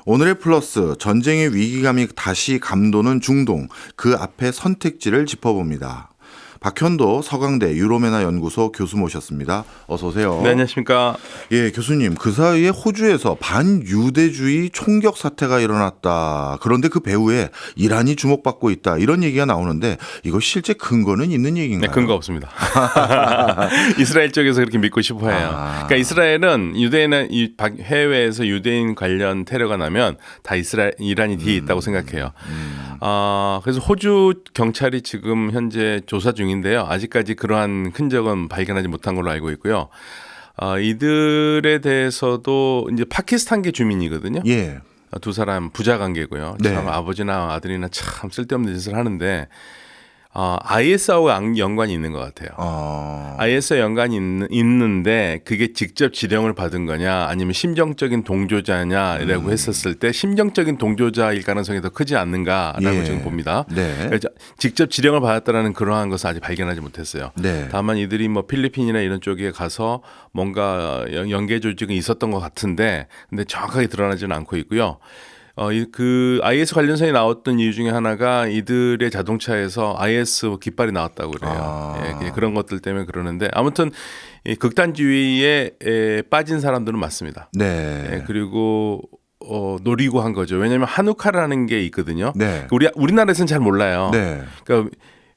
오늘의 플러스, 전쟁의 위기감이 다시 감도는 중동, 그 앞에 선택지를 짚어봅니다. 박현도 서강대 유로메나 연구소 교수 모셨습니다. 어서 오세요. 네, 안녕하십니까. 예, 교수님, 그 사이에 호주에서 반유대주의 총격 사태가 일어났다. 그런데 그 배후에 이란이 주목받고 있다. 이런 얘기가 나오는데 이거 실제 근거는 있는 얘기인가요? 네, 근거 없습니다. 이스라엘 쪽에서 그렇게 믿고 싶어해요. 그러니까 이스라엘은 유대인 해외에서 유대인 관련 테러가 나면 다 이란이 뒤에 있다고 생각해요. 그래서 호주 경찰이 지금 현재 조사 중인데요. 아직까지 그러한 흔적은 발견하지 못한 걸로 알고 있고요. 이들에 대해서도 이제 파키스탄계 주민이거든요. 예. 두 사람 부자 관계고요. 네. 참 아버지나 아들이나 참 쓸데없는 짓을 하는데 IS하고 연관이 있는 것 같아요. IS와 연관이 있는데 그게 직접 지령을 받은 거냐 아니면 심정적인 동조자냐라고 했었을 때 심정적인 동조자일 가능성이 더 크지 않는가라고 예. 지금 봅니다. 네. 그러니까 직접 지령을 받았다는 그러한 것을 아직 발견하지 못했어요. 네. 다만 이들이 뭐 필리핀이나 이런 쪽에 가서 뭔가 연계 조직이 있었던 것 같은데 근데 정확하게 드러나지는 않고 있고요. 그 IS 관련성이 나왔던 이유 중에 하나가 이들의 자동차에서 IS 깃발이 나왔다고 그래요. 예, 그냥 그런 것들 때문에 그러는데 아무튼 이 극단주의에 빠진 사람들은 맞습니다. 네. 예, 그리고 노리고 한 거죠. 왜냐하면 한우카라는 게 있거든요. 네. 우리나라에서는 잘 몰라요. 네. 그러니까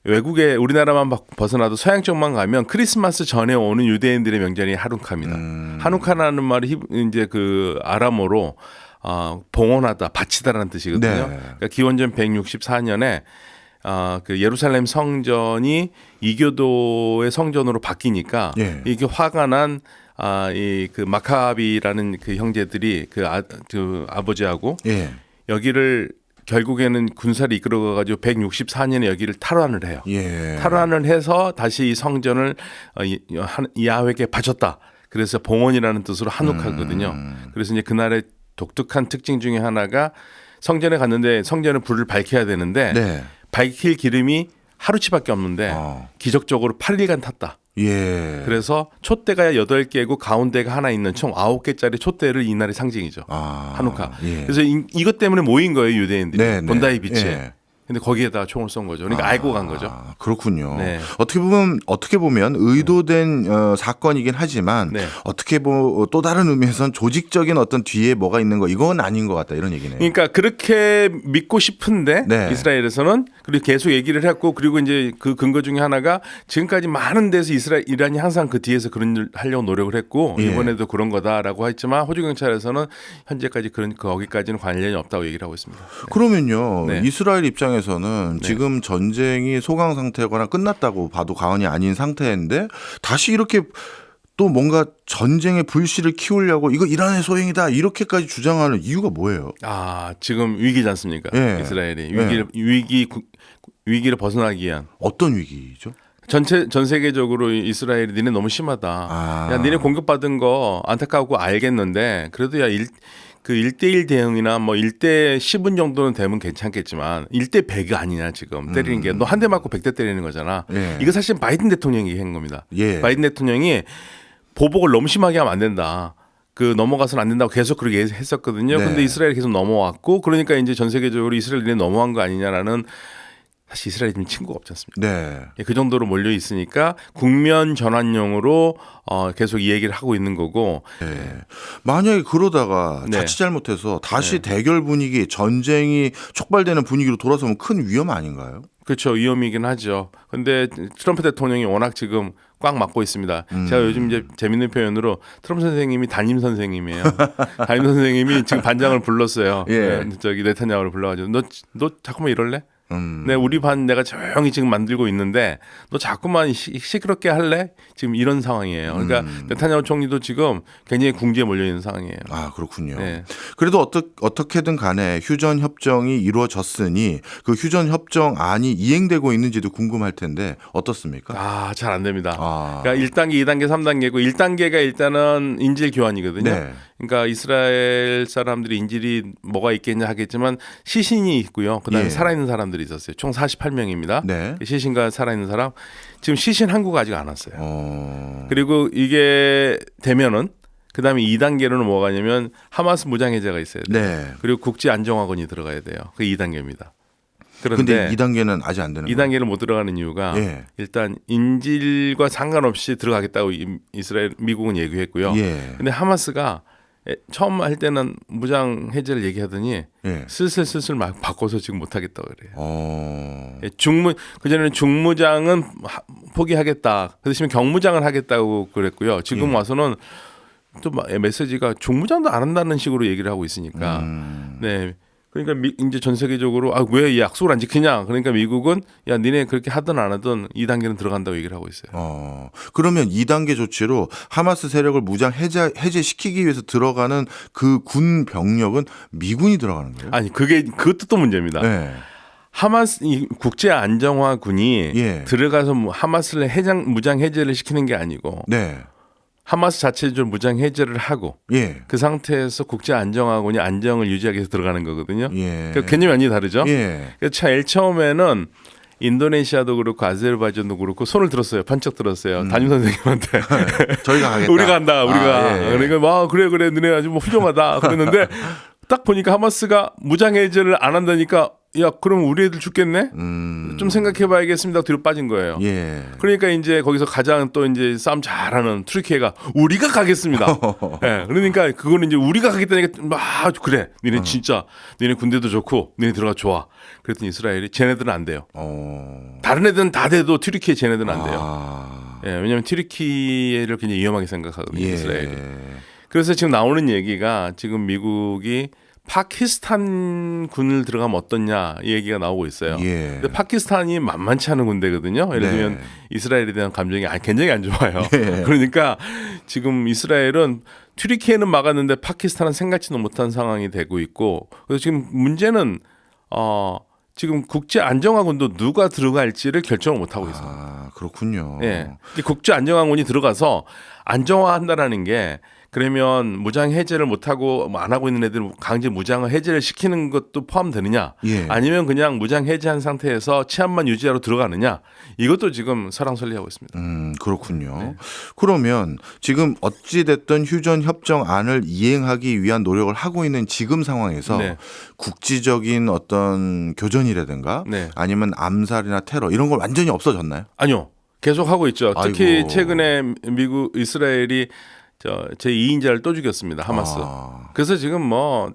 외국에 우리나라만 벗어나도 서양 쪽만 가면 크리스마스 전에 오는 유대인들의 명절이 하누카입니다. 하누카라는 말이 이제 그 아람어로 봉헌하다, 바치다라는 뜻이거든요. 네. 그러니까 기원전 164년에 그 예루살렘 성전이 이교도의 성전으로 바뀌니까 예. 이게 화가 난 이 그 마카비라는 그 형제들이 그 아버지하고 예. 여기를 결국에는 군사를 이끌어가지고 164년에 여기를 탈환을 해요. 예. 탈환을 해서 다시 이 성전을 야훼에게 바쳤다. 그래서 봉헌이라는 뜻으로 한우카거든요. 그래서 이제 그날의 독특한 특징 중에 하나가 성전에 갔는데 성전에 불을 밝혀야 되는데 네. 밝힐 기름이 하루치밖에 없는데 기적적으로 8일간 탔다. 예. 그래서 촛대가 8개고 가운데가 하나 있는 총 9개짜리 촛대를 이날의 상징이죠. 한우카. 예. 그래서 이것 때문에 모인 거예요, 유대인들이. 네, 네. 본다이 비치에. 예. 근데 거기에다 총을 쏜 거죠. 그러니까 알고 간 거죠. 그렇군요. 네. 어떻게 보면 의도된 사건이긴 하지만 네. 또 다른 의미에서는 조직적인 어떤 뒤에 뭐가 있는 거 이건 아닌 것 같다 이런 얘기네요. 그러니까 그렇게 믿고 싶은데 네. 이스라엘에서는 그리고 계속 얘기를 했고 그리고 이제 그 근거 중에 하나가 지금까지 많은 데서 이란이 항상 그 뒤에서 그런 일 하려고 노력을 했고 예. 이번에도 그런 거다라고 했지만 호주 경찰에서는 현재까지 거기까지는 관련이 없다고 얘기를 하고 있습니다. 그러면요. 네. 이스라엘 입장에서는 네. 지금 전쟁이 소강 상태거나 끝났다고 봐도 과언이 아닌 상태인데 다시 이렇게 또 뭔가 전쟁의 불씨를 키우려고 이거 이란의 소행이다 이렇게까지 주장하는 이유가 뭐예요? 지금 위기지 않습니까? 예. 이스라엘이 예. 위기를 벗어나기 위한 어떤 위기죠? 전 세계적으로 이스라엘이 니네 너무 심하다. 야, 니네 공격받은 거 안타까우고 알겠는데 그래도 야 그 1대1 대응이나 뭐 1대 10은 정도는 되면 괜찮겠지만 1대 100이 아니냐 지금 때리는 게 너 한 대 맞고 100대 때리는 거잖아. 예. 이거 사실 바이든 대통령이 한 겁니다. 예. 바이든 대통령이 보복을 너무 심하게 하면 안 된다. 넘어가서는 안 된다고 계속 그렇게 했었거든요. 네. 근데 이스라엘이 계속 넘어왔고 그러니까 이제 전 세계적으로 이스라엘이 넘어간 거 아니냐라는 사실 이스라엘이 좀 친구가 없지 않습니까? 네. 그 정도로 몰려 있으니까 국면 전환용으로 계속 이 얘기를 하고 있는 거고. 네. 만약에 그러다가 네. 자칫 잘못해서 다시 대결 분위기, 전쟁이 촉발되는 분위기로 돌아서면 큰 위험 아닌가요? 그렇죠. 위험이긴 하죠. 근데 트럼프 대통령이 워낙 지금 꽉 막고 있습니다. 제가 요즘 이제 재밌는 표현으로 트럼프 선생님이 담임 선생님이에요. 담임 선생님이 지금 반장을 불렀어요. 예. 저기 네타냐후를 불러가지고 너 자꾸만 이럴래? 네, 우리 반 내가 조용히 지금 만들고 있는데 너 자꾸만 시끄럽게 할래? 지금 이런 상황이에요. 그러니까 네타냐후 총리도 지금 굉장히 궁지에 몰려 있는 상황이에요. 그렇군요. 네. 그래도 어떻게든 간에 휴전 협정이 이루어졌으니 그 휴전 협정안이 이행되고 있는지도 궁금할 텐데 어떻습니까? 잘 안 됩니다. 그러니까 1단계, 2단계, 3단계고 1단계가 일단은 인질 교환이거든요. 네. 그러니까 이스라엘 사람들이 인질이 뭐가 있겠냐 하겠지만 시신이 있고요. 그다음에 예. 살아있는 사람들이 있었어요. 총 48명입니다. 네. 시신과 살아있는 사람. 지금 시신 한 구가 아직 안 왔어요. 어... 그리고 이게 되면은 그다음에 2단계로는 뭐가냐면 하마스 무장 해제가 있어야 돼요. 네. 그리고 국제 안정화군이 들어가야 돼요. 그게 2단계입니다. 근데 그런데 2단계는 아직 안 되는 거예요. 2단계를 못 들어가는 이유가 예. 일단 인질과 상관없이 들어가겠다고 이스라엘 미국은 얘기했고요. 예. 근데 하마스가 처음 할 때는 무장 해제를 얘기하더니 예. 슬슬 막 바꿔서 지금 못 하겠다고 그래요. 어. 그전에는 중무장은 포기하겠다. 그 대신에 경무장을 하겠다고 그랬고요. 지금 와서는 또 메시지가 중무장도 안 한다는 식으로 얘기를 하고 있으니까. 네. 그러니까 이제 전 세계적으로 왜 약속을 안 지키냐. 그러니까 미국은 야 니네 그렇게 하든 안 하든 2단계는 들어간다고 얘기를 하고 있어요. 그러면 2단계 조치로 하마스 세력을 무장 해제시키기 위해서 들어가는 그 군 병력은 미군이 들어가는 거예요? 아니 그것도 또 문제입니다. 네. 하마스 이 국제 안정화군이 예. 들어가서 하마스를 무장 해제를 시키는 게 아니고 네. 하마스 자체적으로 무장 해제를 하고 예. 그 상태에서 국제 안정화군이 안정을 유지하기 위해서 들어가는 거거든요. 예. 그러니까 개념이 완전히 다르죠. 예. 제일 처음에는 인도네시아도 그렇고 아제르바이잔도 그렇고 손을 들었어요. 번쩍 들었어요. 담임 선생님한테 저희가 가겠다. 우리가 한다. 우리가. 예. 그러니까 막 그래 너네 아주 뭐 훌륭하다. 그랬는데 딱 보니까 하마스가 무장 해제를 안 한다니까 야 그럼 우리 애들 죽겠네. 좀 생각해봐야겠습니다. 뒤로 빠진 거예요. 예. 그러니까 이제 거기서 가장 또 이제 싸움 잘하는 트르키예가 우리가 가겠습니다. 예, 그러니까 그거는 이제 우리가 가겠다니까 막 그래. 니네 진짜 니네 군대도 좋고 니네 들어가 좋아. 그랬더니 이스라엘이 쟤네들은 안 돼요. 다른 애들은 다 돼도 트르키예 쟤네들은 안 돼요. 예, 왜냐하면 트르키예를 굉장히 위험하게 생각하거든요. 예. 이스라엘이. 그래서 지금 나오는 얘기가 지금 미국이 파키스탄 군을 들어가면 어떻냐 이 얘기가 나오고 있어요. 예. 근데 파키스탄이 만만치 않은 군대거든요. 예를 들면 네. 이스라엘에 대한 감정이 굉장히 안 좋아요. 예. 그러니까 지금 이스라엘은 튀르키예는 막았는데 파키스탄은 생각지도 못한 상황이 되고 있고 그래서 지금 문제는 지금 국제 안정화군도 누가 들어갈지를 결정을 못 하고 있어요. 그렇군요. 예. 국제 안정화군이 들어가서 안정화한다라는 게 그러면 무장 해제를 못하고 안 하고 있는 애들 강제 무장 해제를 시키는 것도 포함되느냐 예. 아니면 그냥 무장 해제한 상태에서 치안만 유지하러 들어가느냐 이것도 지금 설왕설래하고 있습니다. 그렇군요. 네. 그러면 지금 어찌됐든 휴전 협정안을 이행하기 위한 노력을 하고 있는 지금 상황에서 네. 국지적인 어떤 교전이라든가 네. 아니면 암살이나 테러 이런 건 완전히 없어졌나요? 아니요. 계속 하고 있죠. 특히 아이고. 최근에 이스라엘이 제 2인자를 또 죽였습니다. 하마스. 그래서 지금 뭐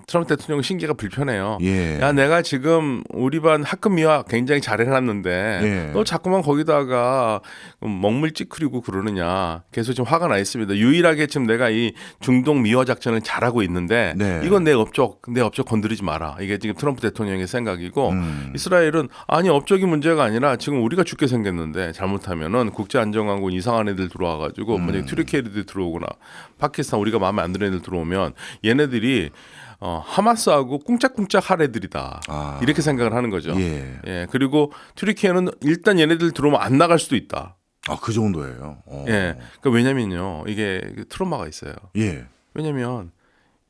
트럼프 대통령 신기가 불편해요. 예. 야 내가 지금 우리 반 학급 미화 굉장히 잘 해놨는데 예. 너 자꾸만 거기다가 먹물 찌푸리고 그러느냐. 계속 지금 화가 나 있습니다. 유일하게 지금 내가 이 중동 미화 작전을 잘하고 있는데 네. 이건 내 업적 건드리지 마라. 이게 지금 트럼프 대통령의 생각이고 이스라엘은 아니 업적이 문제가 아니라 지금 우리가 죽게 생겼는데 잘못하면은 국제 안정화군 이상한 애들 들어와가지고 만약에 튀르키예 애들 들어오거나 파키스탄 우리가 마음에 안 드는 애들 들어오면 얘네들이 하마스하고 꿍짝꿍짝 할 애들이다. 이렇게 생각을 하는 거죠. 예. 예. 그리고 튀르키예는 일단 얘네들 들어오면 안 나갈 수도 있다. 그 정도예요. 예. 그러니까 왜냐면요. 이게 트라우마가 있어요. 예. 왜냐면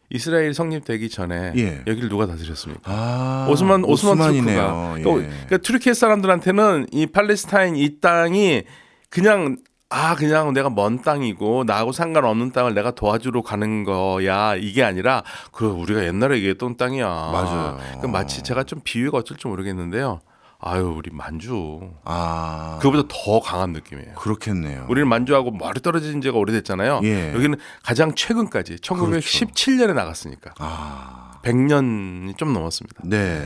이스라엘 성립되기 전에 예. 여기를 누가 다스렸습니까? 오스만이네요. 투르크가. 예. 그러니까 튀르키예 사람들한테는 이 팔레스타인 이 땅이 그냥 내가 먼 땅이고 나하고 상관없는 땅을 내가 도와주러 가는 거야 이게 아니라 우리가 옛날에 얘기했던 땅이야. 맞아요. 그러니까 마치 제가 좀 비유가 어쩔지 모르겠는데요. 우리 만주. 아, 그거보다 더 강한 느낌이에요. 그렇겠네요. 우리는 만주하고 머리 떨어진 지가 오래됐잖아요. 예. 여기는 가장 최근까지 1917년에 나갔으니까. 100년이 좀 넘었습니다. 네.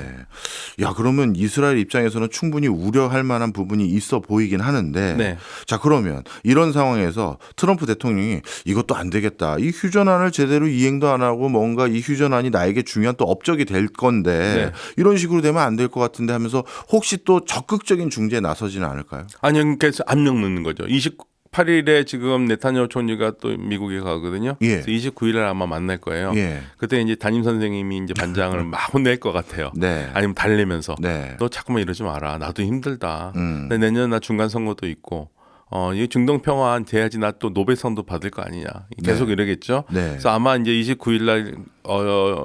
야, 그러면 이스라엘 입장에서는 충분히 우려할 만한 부분이 있어 보이긴 하는데. 네. 자, 그러면 이런 상황에서 트럼프 대통령이 이것도 안 되겠다. 이 휴전안을 제대로 이행도 안 하고 뭔가 이 휴전안이 나에게 중요한 또 업적이 될 건데 네. 이런 식으로 되면 안 될 것 같은데 하면서 혹시 또 적극적인 중재에 나서지는 않을까요? 아니, 그러니까 압력 넣는 거죠. 28일에 지금 네타냐후 총리가 또 미국에 가거든요. 예. 그래서 29일에 아마 만날 거예요. 예. 그때 이제 담임 선생님이 이제 반장을 막 혼낼 것 같아요. 네. 아니면 달래면서 네. 너 자꾸만 이러지 마라. 나도 힘들다. 근데 내년 나 중간 선거도 있고 이 중동 평화 돼야지 나 또 노벨상도 받을 거 아니냐. 계속 네. 이러겠죠. 네. 그래서 아마 이제 29일 날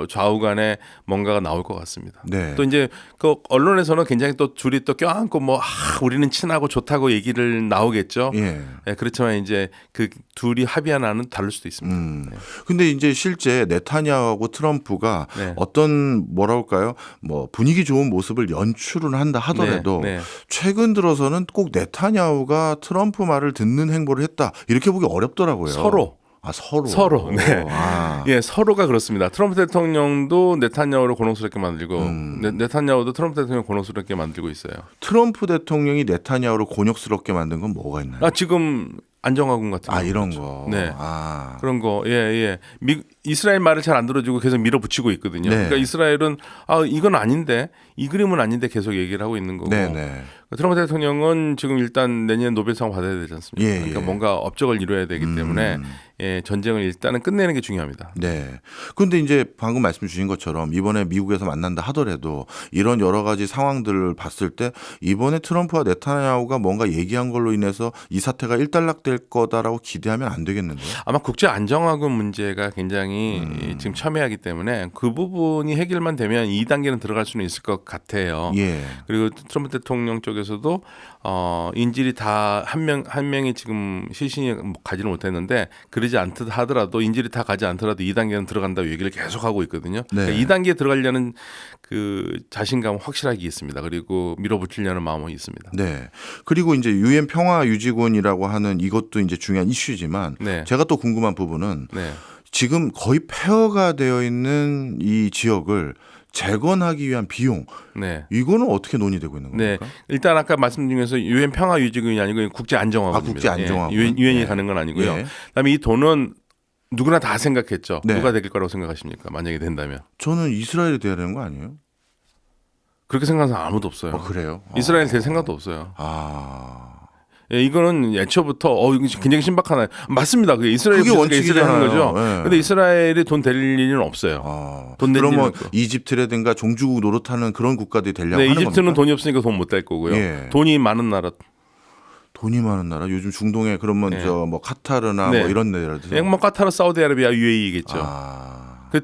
좌우간에 뭔가가 나올 것 같습니다. 네. 또 이제 그 언론에서는 굉장히 또 둘이 또 껴안고 뭐 우리는 친하고 좋다고 얘기를 나오겠죠. 예. 네, 그렇지만 이제 그 둘이 합의하나는 다를 수도 있습니다. 근데 이제 실제 네타냐후하고 트럼프가 네. 어떤 뭐랄까요? 뭐 분위기 좋은 모습을 연출을 한다 하더라도 네, 네. 최근 들어서는 꼭 네타냐후가 트럼프 말을 듣는 행보를 했다. 이렇게 보기 어렵더라고요. 서로. 서로. 네. 아. 예, 서로가 그렇습니다. 트럼프 대통령도 네타냐후를 곤혹스럽게 만들고 네타냐후도 트럼프 대통령 곤혹스럽게 만들고 있어요. 트럼프 대통령이 네타냐후를 곤욕스럽게 만든 건 뭐가 있나요? 지금 안정화군 같은 거. 이런 거. 네. 아. 그런 거. 예. 이스라엘 말을 잘 안 들어주고 계속 밀어붙이고 있거든요. 네. 그러니까 이스라엘은 이건 아닌데 이 그림은 아닌데 계속 얘기를 하고 있는 거고. 네네. 트럼프 대통령은 지금 일단 내년 노벨상 받아야 되지 않습니까? 예, 그러니까 예. 뭔가 업적을 이뤄야 되기 때문에 전쟁을 일단은 끝내는 게 중요합니다. 네. 그런데 이제 방금 말씀 주신 것처럼 이번에 미국에서 만난다 하더라도 이런 여러 가지 상황들을 봤을 때 이번에 트럼프와 네타냐후가 뭔가 얘기한 걸로 인해서 이 사태가 일단락될 거다라고 기대하면 안 되겠는데요. 아마 국제 안정화군 문제가 굉장히 지금 첨예하기 때문에 그 부분이 해결만 되면 2단계는 들어갈 수는 있을 것 같아요. 예. 그리고 트럼프 대통령 쪽에서도 인질이 다 한 명이 지금 시신이 가지를 못했는데 그러지 않듯 하더라도 인질이 다 가지 않더라도 2단계는 들어간다고 얘기를 계속하고 있거든요. 네. 그러니까 2단계에 들어가려는 그 자신감은 확실하게 있습니다. 그리고 밀어붙이려는 마음은 있습니다. 네. 그리고 이제 유엔 평화 유지군이라고 하는 이것도 이제 중요한 이슈지만 네. 제가 또 궁금한 부분은 네. 지금 거의 폐허가 되어 있는 이 지역을 재건하기 위한 비용 네. 이거는 어떻게 논의되고 있는 네, 겁니까? 일단 아까 말씀드린 중에서 유엔 평화 유지군이 아니고 국제 안정화군입니다. 국제 안정화군. 유엔이 네. 가는 건 아니고요. 예. 그다음에 이 돈은 누구나 다 생각했죠. 네. 누가 될 거라고 생각하십니까? 만약에 된다면 저는 이스라엘이 돼야 되는 거 아니에요? 그렇게 생각하는 사람 아무도 없어요. 그래요? 이스라엘 될 생각도 없어요. 예, 이거는 애초부터 이거 굉장히 신박하나요? 맞습니다. 그게 이스라엘 그게 원칙이잖아요. 하는 거죠. 예. 근데 이스라엘이 돈 될 일은 없어요. 돈 낼 일은 그러면 없고. 이집트라든가 종주국 노릇하는 그런 국가들이 되려고 네, 하는 이집트는 겁니까? 돈이 없으니까 돈 못 될 거고요. 예. 돈이 많은 나라. 돈이 많은 나라 요즘 중동에 그러면 네. 저 뭐 카타르나 네. 뭐 이런 데라도 뭐 카타르, 사우디아라비아, UAE겠죠.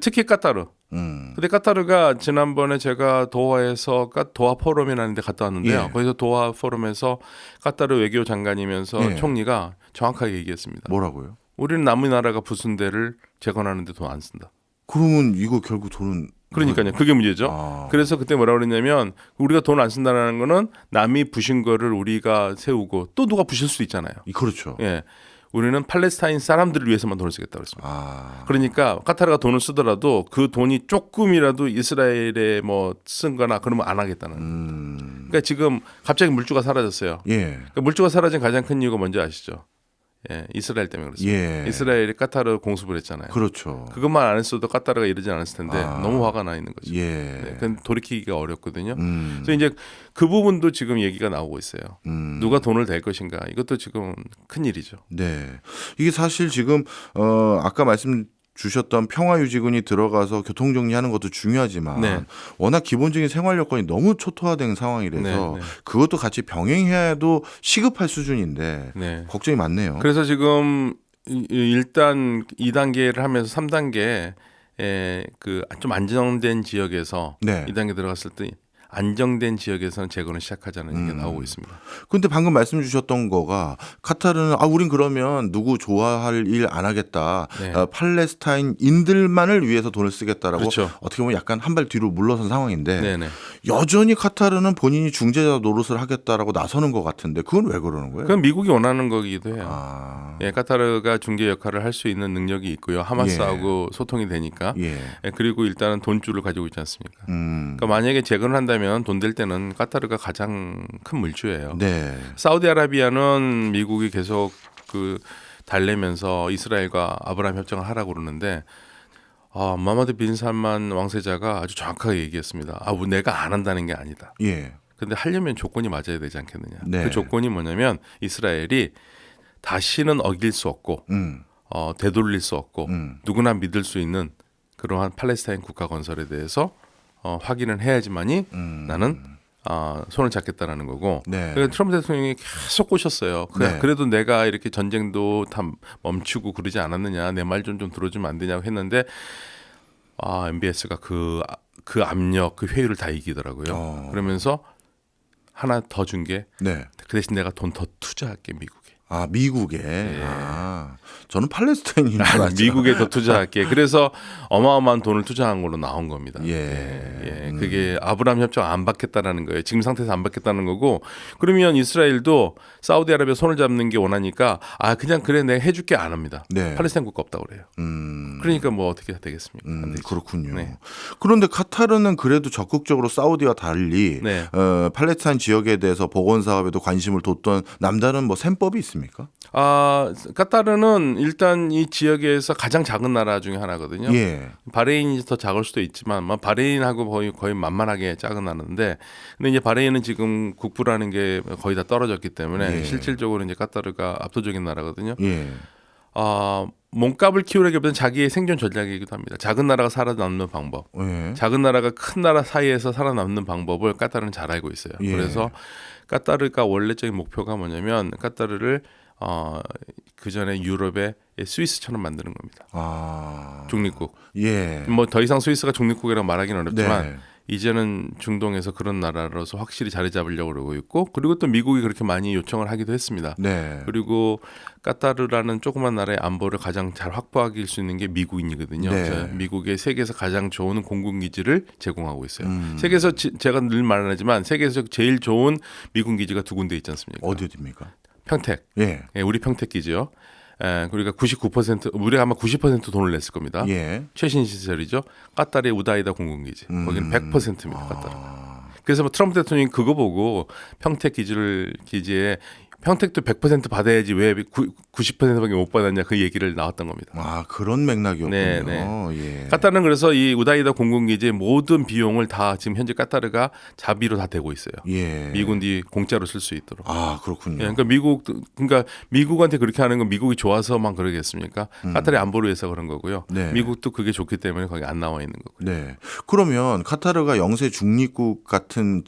특히 까타르. 근데 까타르가 지난번에 제가 도하에서 도하 포럼이라는 데 갔다 왔는데요. 예. 거기서 도하 포럼에서 까타르 외교 장관이면서 예. 총리가 정확하게 얘기했습니다. 뭐라고요? 우리는 남의 나라가 부순 데를 재건하는데 돈 안 쓴다. 그러면 이거 결국 돈은 그러니까요. 그게 문제죠. 그래서 그때 뭐라 그랬냐면 우리가 돈 안 쓴다는 거는 남이 부신 거를 우리가 세우고 또 누가 부실 수도 있잖아요. 그렇죠. 예. 우리는 팔레스타인 사람들을 위해서만 돈을 쓰겠다고 했습니다. 그러니까 까타르가 돈을 쓰더라도 그 돈이 조금이라도 이스라엘에 뭐 쓴 거나 그러면 안 하겠다는. 그러니까 지금 갑자기 물주가 사라졌어요. 예. 그러니까 물주가 사라진 가장 큰 이유가 뭔지 아시죠? 예, 이스라엘 때문에 그렇습니다. 예. 이스라엘이 까타르 공습을 했잖아요. 그렇죠. 그것만 안 했어도 까타르가 이러지 않았을 텐데 너무 화가 나 있는 거죠. 예. 네, 그건 돌이키기가 어렵거든요. 그래서 이제 그 부분도 지금 얘기가 나오고 있어요. 누가 돈을 댈 것인가 이것도 지금 큰 일이죠. 네. 이게 사실 지금 아까 말씀 주셨던 평화유지군이 들어가서 교통 정리하는 것도 중요하지만 네. 워낙 기본적인 생활 여건이 너무 초토화된 상황이라서 네, 네. 그것도 같이 병행해야 해도 시급할 수준인데 네. 걱정이 많네요. 그래서 지금 일단 2단계를 하면서 3단계 그 좀 안정된 지역에서 네. 2단계 들어갔을 때 안정된 지역에서는 재건을 시작하자는 얘기가 나오고 있습니다. 근데 방금 말씀 주셨던 거가 카타르는 우린 그러면 누구 좋아할 일 안 하겠다. 네. 팔레스타인인들만을 위해서 돈을 쓰겠다라고 그렇죠. 어떻게 보면 약간 한 발 뒤로 물러선 상황인데 네네. 여전히 카타르는 본인이 중재자 노릇을 하겠다라고 나서는 것 같은데 그건 왜 그러는 거예요? 그건 미국이 원하는 거기도 해요. 예, 까타르가 중재 역할을 할 수 있는 능력이 있고요. 하마스하고 소통이 되니까. 예. 예, 그리고 일단은 돈줄을 가지고 있지 않습니까? 그러니까 만약에 재건을 한다면 돈 될 때는 까타르가 가장 큰 물주예요. 네. 사우디아라비아는 미국이 계속 그 달래면서 이스라엘과 아브라함 협정을 하라고 그러는데 무하마드 빈 살만 왕세자가 아주 정확하게 얘기했습니다. 뭐 내가 안 한다는 게 아니다. 예. 근데 하려면 조건이 맞아야 되지 않겠느냐. 네. 그 조건이 뭐냐면 이스라엘이 다시는 어길 수 없고 되돌릴 수 없고 누구나 믿을 수 있는 그러한 팔레스타인 국가 건설에 대해서 확인을 해야지만이 나는 손을 잡겠다라는 거고. 네. 그러니까 트럼프 대통령이 계속 꼬셨어요. 네. 그래도 내가 이렇게 전쟁도 다 멈추고 그러지 않았느냐, 내 말 좀 들어주면 안 되냐고 했는데 MBS가 그 압력, 그 회유를 다 이기더라고요. 그러면서 하나 더 준 게 네. 그 대신 내가 돈 더 투자할게 미국에. 미국에. 저는 팔레스타인인 줄 알았죠. 미국에 더 투자할게. 그래서 어마어마한 돈을 투자한 걸로 나온 겁니다. 예. 그게 아브라함 협정 안 받겠다라는 거예요. 지금 상태에서 안 받겠다는 거고. 그러면 이스라엘도 사우디아라비아 손을 잡는 게 원하니까 그냥 그래 내가 해줄게 안 합니다. 네. 팔레스타인 국가 없다고 그래요. 그러니까 뭐 어떻게 되겠습니까? 안 되죠. 그렇군요. 네. 그런데 카타르는 그래도 적극적으로 사우디와 달리 네. 팔레스타인 지역에 대해서 복원 사업에도 관심을 뒀던 남다른 뭐 셈법이 있습니까? 카타르는 일단 이 지역에서 가장 작은 나라 중에 하나거든요. 예. 바레인이 더 작을 수도 있지만 바레인하고 거의 만만하게 작은 나라인데 근데 이제 바레인은 지금 국부라는 게 거의 다 떨어졌기 때문에 예. 실질적으로 이제 카타르가 압도적인 나라거든요. 예. 몸값을 키우려기보다는 자기의 생존 전략이기도 합니다. 작은 나라가 살아남는 방법, 예. 작은 나라가 큰 나라 사이에서 살아남는 방법을 카타르는 잘 알고 있어요. 예. 그래서 카타르가 원래적인 목표가 뭐냐면 카타르를 그 전에 유럽의 스위스처럼 만드는 겁니다. 중립국. 예. 뭐 더 이상 스위스가 중립국이라고 말하기는 어렵지만 네. 이제는 중동에서 그런 나라로서 확실히 자리 잡으려고 그러고 있고 그리고 또 미국이 그렇게 많이 요청을 하기도 했습니다. 네. 그리고 카타르라는 조그만 나라의 안보를 가장 잘 확보하길 수 있는 게 미국인이거든요. 네. 그래서 미국의 세계에서 가장 좋은 공군 기지를 제공하고 있어요. 세계에서 제가 늘 말하지만 세계에서 제일 좋은 미군 기지가 두 군데 있지 않습니까? 어디입니까? 평택. 예. 우리 평택 기지요. 우리가 99% 우리가 아마 90% 돈을 냈을 겁니다. 예. 최신 시설이죠. 카타르의 우다이다 공군기지. 거기는 100%입니다. 카타르. 그래서 뭐 트럼프 대통령이 그거 보고 평택 기지에 평택도 100% 받아야지 왜 90%밖에 못 받았냐 그 얘기를 나왔던 겁니다. 그런 맥락이었군요. 네. 예. 카타르는 그래서 이 우다이다 공군기지의 모든 비용을 다 지금 현재 카타르가 자비로 다 대고 있어요. 예. 미군이 공짜로 쓸 수 있도록. 그렇군요. 그러니까 미국한테 그렇게 하는 건 미국이 좋아서만 그러겠습니까? 카타르의 안보를 위해서 그런 거고요. 네. 미국도 그게 좋기 때문에 거기 안 나와 있는 거고요. 네. 그러면 카타르가 영세 중립국 같은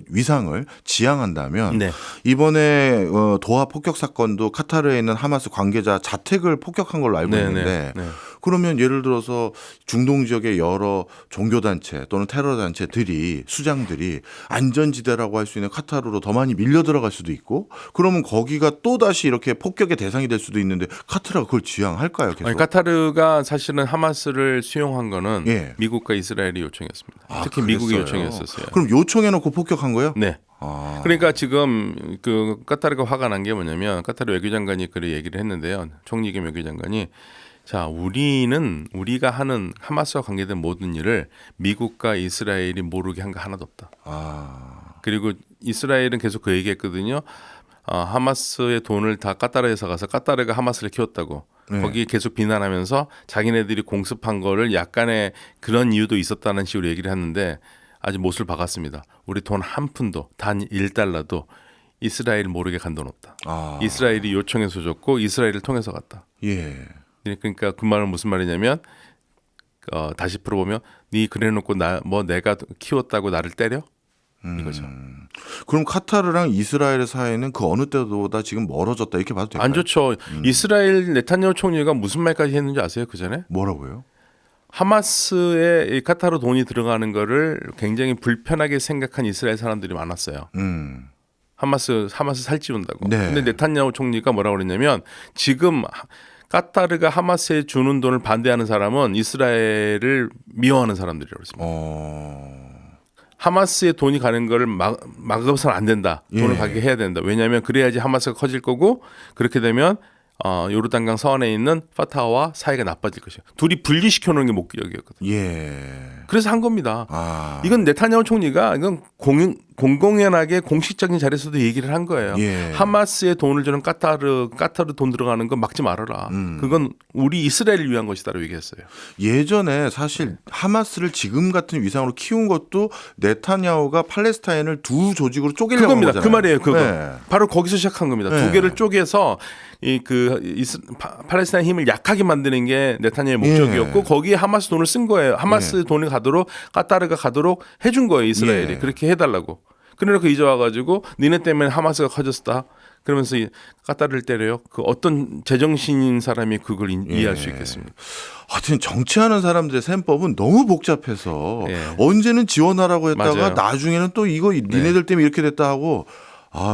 위상을 지향한다면 네. 이번에 도하 폭격 사건도 카타르에 있는 하마스 관계자 자택을 폭격한 걸로 알고 있는데 그러면 예를 들어서 중동 지역의 여러 종교단체 또는 테러단체들이 수장들이 안전지대라고 할 수 있는 카타르로 더 많이 밀려 들어갈 수도 있고 그러면 거기가 또다시 이렇게 폭격의 대상이 될 수도 있는데 카타르가 그걸 지향할까요? 계속? 아니, 카타르가 사실은 하마스를 수용한 거는 예. 미국과 이스라엘이 요청했습니다. 특히 미국이 요청했었어요. 그럼 요청해놓고 폭격한 거예요? 네. 그러니까 지금 그 카타르가 화가 난 게 뭐냐면 카타르 외교장관이 그래 얘기를 했는데요. 총리 겸 외교장관이 자, 우리가 하는 하마스와 관계된 모든 일을 미국과 이스라엘이 모르게 한 거 하나도 없다. 그리고 이스라엘은 계속 그 얘기했거든요. 하마스의 돈을 다 카타르에서 가서 카타르가 하마스를 키웠다고. 거기에 계속 비난하면서 자기네들이 공습한 거를 약간의 그런 이유도 있었다는 식으로 얘기를 했는데 아주 못을 박았습니다. 우리 돈 한 푼도 단 1달러도 이스라엘 모르게 간 돈 없다. 이스라엘이 요청해서 줬고 이스라엘을 통해서 갔다. 예. 그러니까 그 말은 무슨 말이냐면 다시 풀어보면 네 그래놓고 내가 키웠다고 나를 때려? 이거죠. 그럼 카타르랑 이스라엘의 사이는 그 어느 때보다 지금 멀어졌다 이렇게 봐도 될까요? 안 좋죠. 이스라엘 네타냐후 총리가 무슨 말까지 했는지 아세요? 그 전에? 뭐라고요? 하마스에 카타르 돈이 들어가는 거를 굉장히 불편하게 생각한 이스라엘 사람들이 많았어요. 하마스 살찌운다고. 네. 근데 네타냐후 총리가 뭐라고 그랬냐면 지금 카타르가 하마스에 주는 돈을 반대하는 사람은 이스라엘을 미워하는 사람들이라고 그랬습니다. 하마스에 돈이 가는 거를 막아서는 안 된다. 돈을 가게 해야 된다. 왜냐하면 그래야지 하마스가 커질 거고 그렇게 되면 요르단강 서안에 있는 파타와 사이가 나빠질 것이에요. 둘이 분리시켜 놓는 게 목적이었거든요. 예. 그래서 한 겁니다. 이건 네타냐후 총리가 이건 공공연하게 공식적인 자리에서도 얘기를 한 거예요. 예. 하마스에 돈을 주는 카타르 돈 들어가는 건 막지 말아라. 그건 우리 이스라엘을 위한 것이다라고 얘기했어요. 예전에 사실 하마스를 지금 같은 위상으로 키운 것도 네타냐후가 팔레스타인을 두 조직으로 쪼개려고 한 그겁니다. 거잖아요. 그 말이에요. 그거. 네. 바로 거기서 시작한 겁니다. 네. 두 개를 쪼개서 팔레스타인 힘을 약하게 만드는 게 네타냐후의 목적이었고 거기에 하마스 돈을 쓴 거예요. 하마스 돈이 가도록 카타르가 가도록 해준 거예요. 이스라엘이. 예. 그렇게 해달라고. 그래놓고 이제 와가지고 니네 때문에 하마스가 커졌다. 그러면서 까따르를 때려요. 그 어떤 제정신인 사람이 그걸 이해할 수 있겠습니까? 하여튼 정치하는 사람들의 셈법은 너무 복잡해서 예. 언제는 지원하라고 했다가 맞아요. 나중에는 또 이거 니네들 때문에 이렇게 됐다 하고